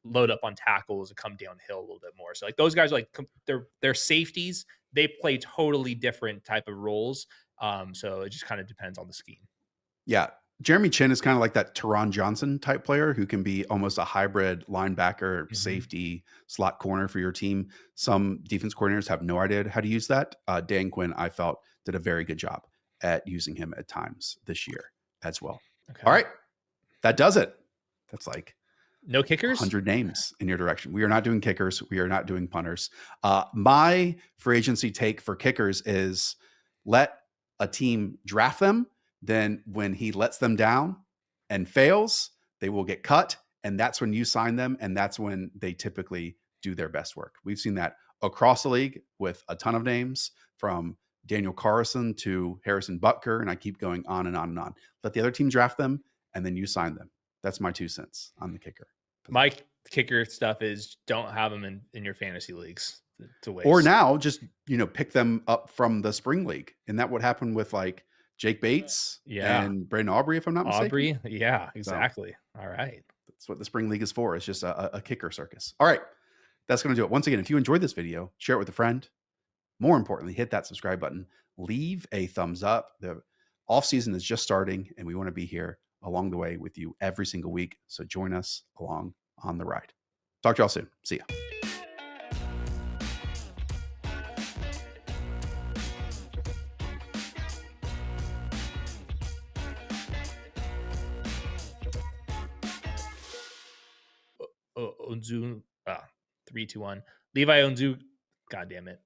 load up on tackles and come downhill a little bit more. So like those guys are like they're safeties. They play totally different type of roles. So it just kind of depends on the scheme. Yeah. Jeremy Chin is kind of like that Teron Johnson type player who can be almost a hybrid linebacker, Mhm. safety, slot corner for your team. Some defense coordinators have no idea how to use that. Dan Quinn, I felt, did a very good job at using him at times this year as well. All Okay. right. That does it. That's like No kickers? 100 names in your direction. We are not doing kickers. We are not doing punters. My free agency take for kickers is let a team draft them. Then when he lets them down and fails, they will get cut. And that's when you sign them. And that's when they typically do their best work. We've seen that across the league with a ton of names from Daniel Carlson to Harrison Butker. And I keep going on and on and on. Let the other team draft them and then you sign them. That's my 2 cents on the kicker My position. kicker stuff is don't have them in your fantasy leagues. It's a Or waste. now just, pick them up from the spring league. And that would happen with like Jake Bates Yeah. and Brandon Aubrey, if I'm not mistaken. Aubrey. Yeah, So exactly. All right. that's what the spring league is for. It's just a kicker circus. All right. That's going to do it. Once again, if you enjoyed this video, share it with a friend. More importantly, hit that subscribe button. Leave a thumbs up. The off season is just starting, and we want to be here along the way with you every single week. So join us along on the ride. Talk to y'all soon. See ya. Onzu, 3, 2, 1. Levi Onzu. God damn it.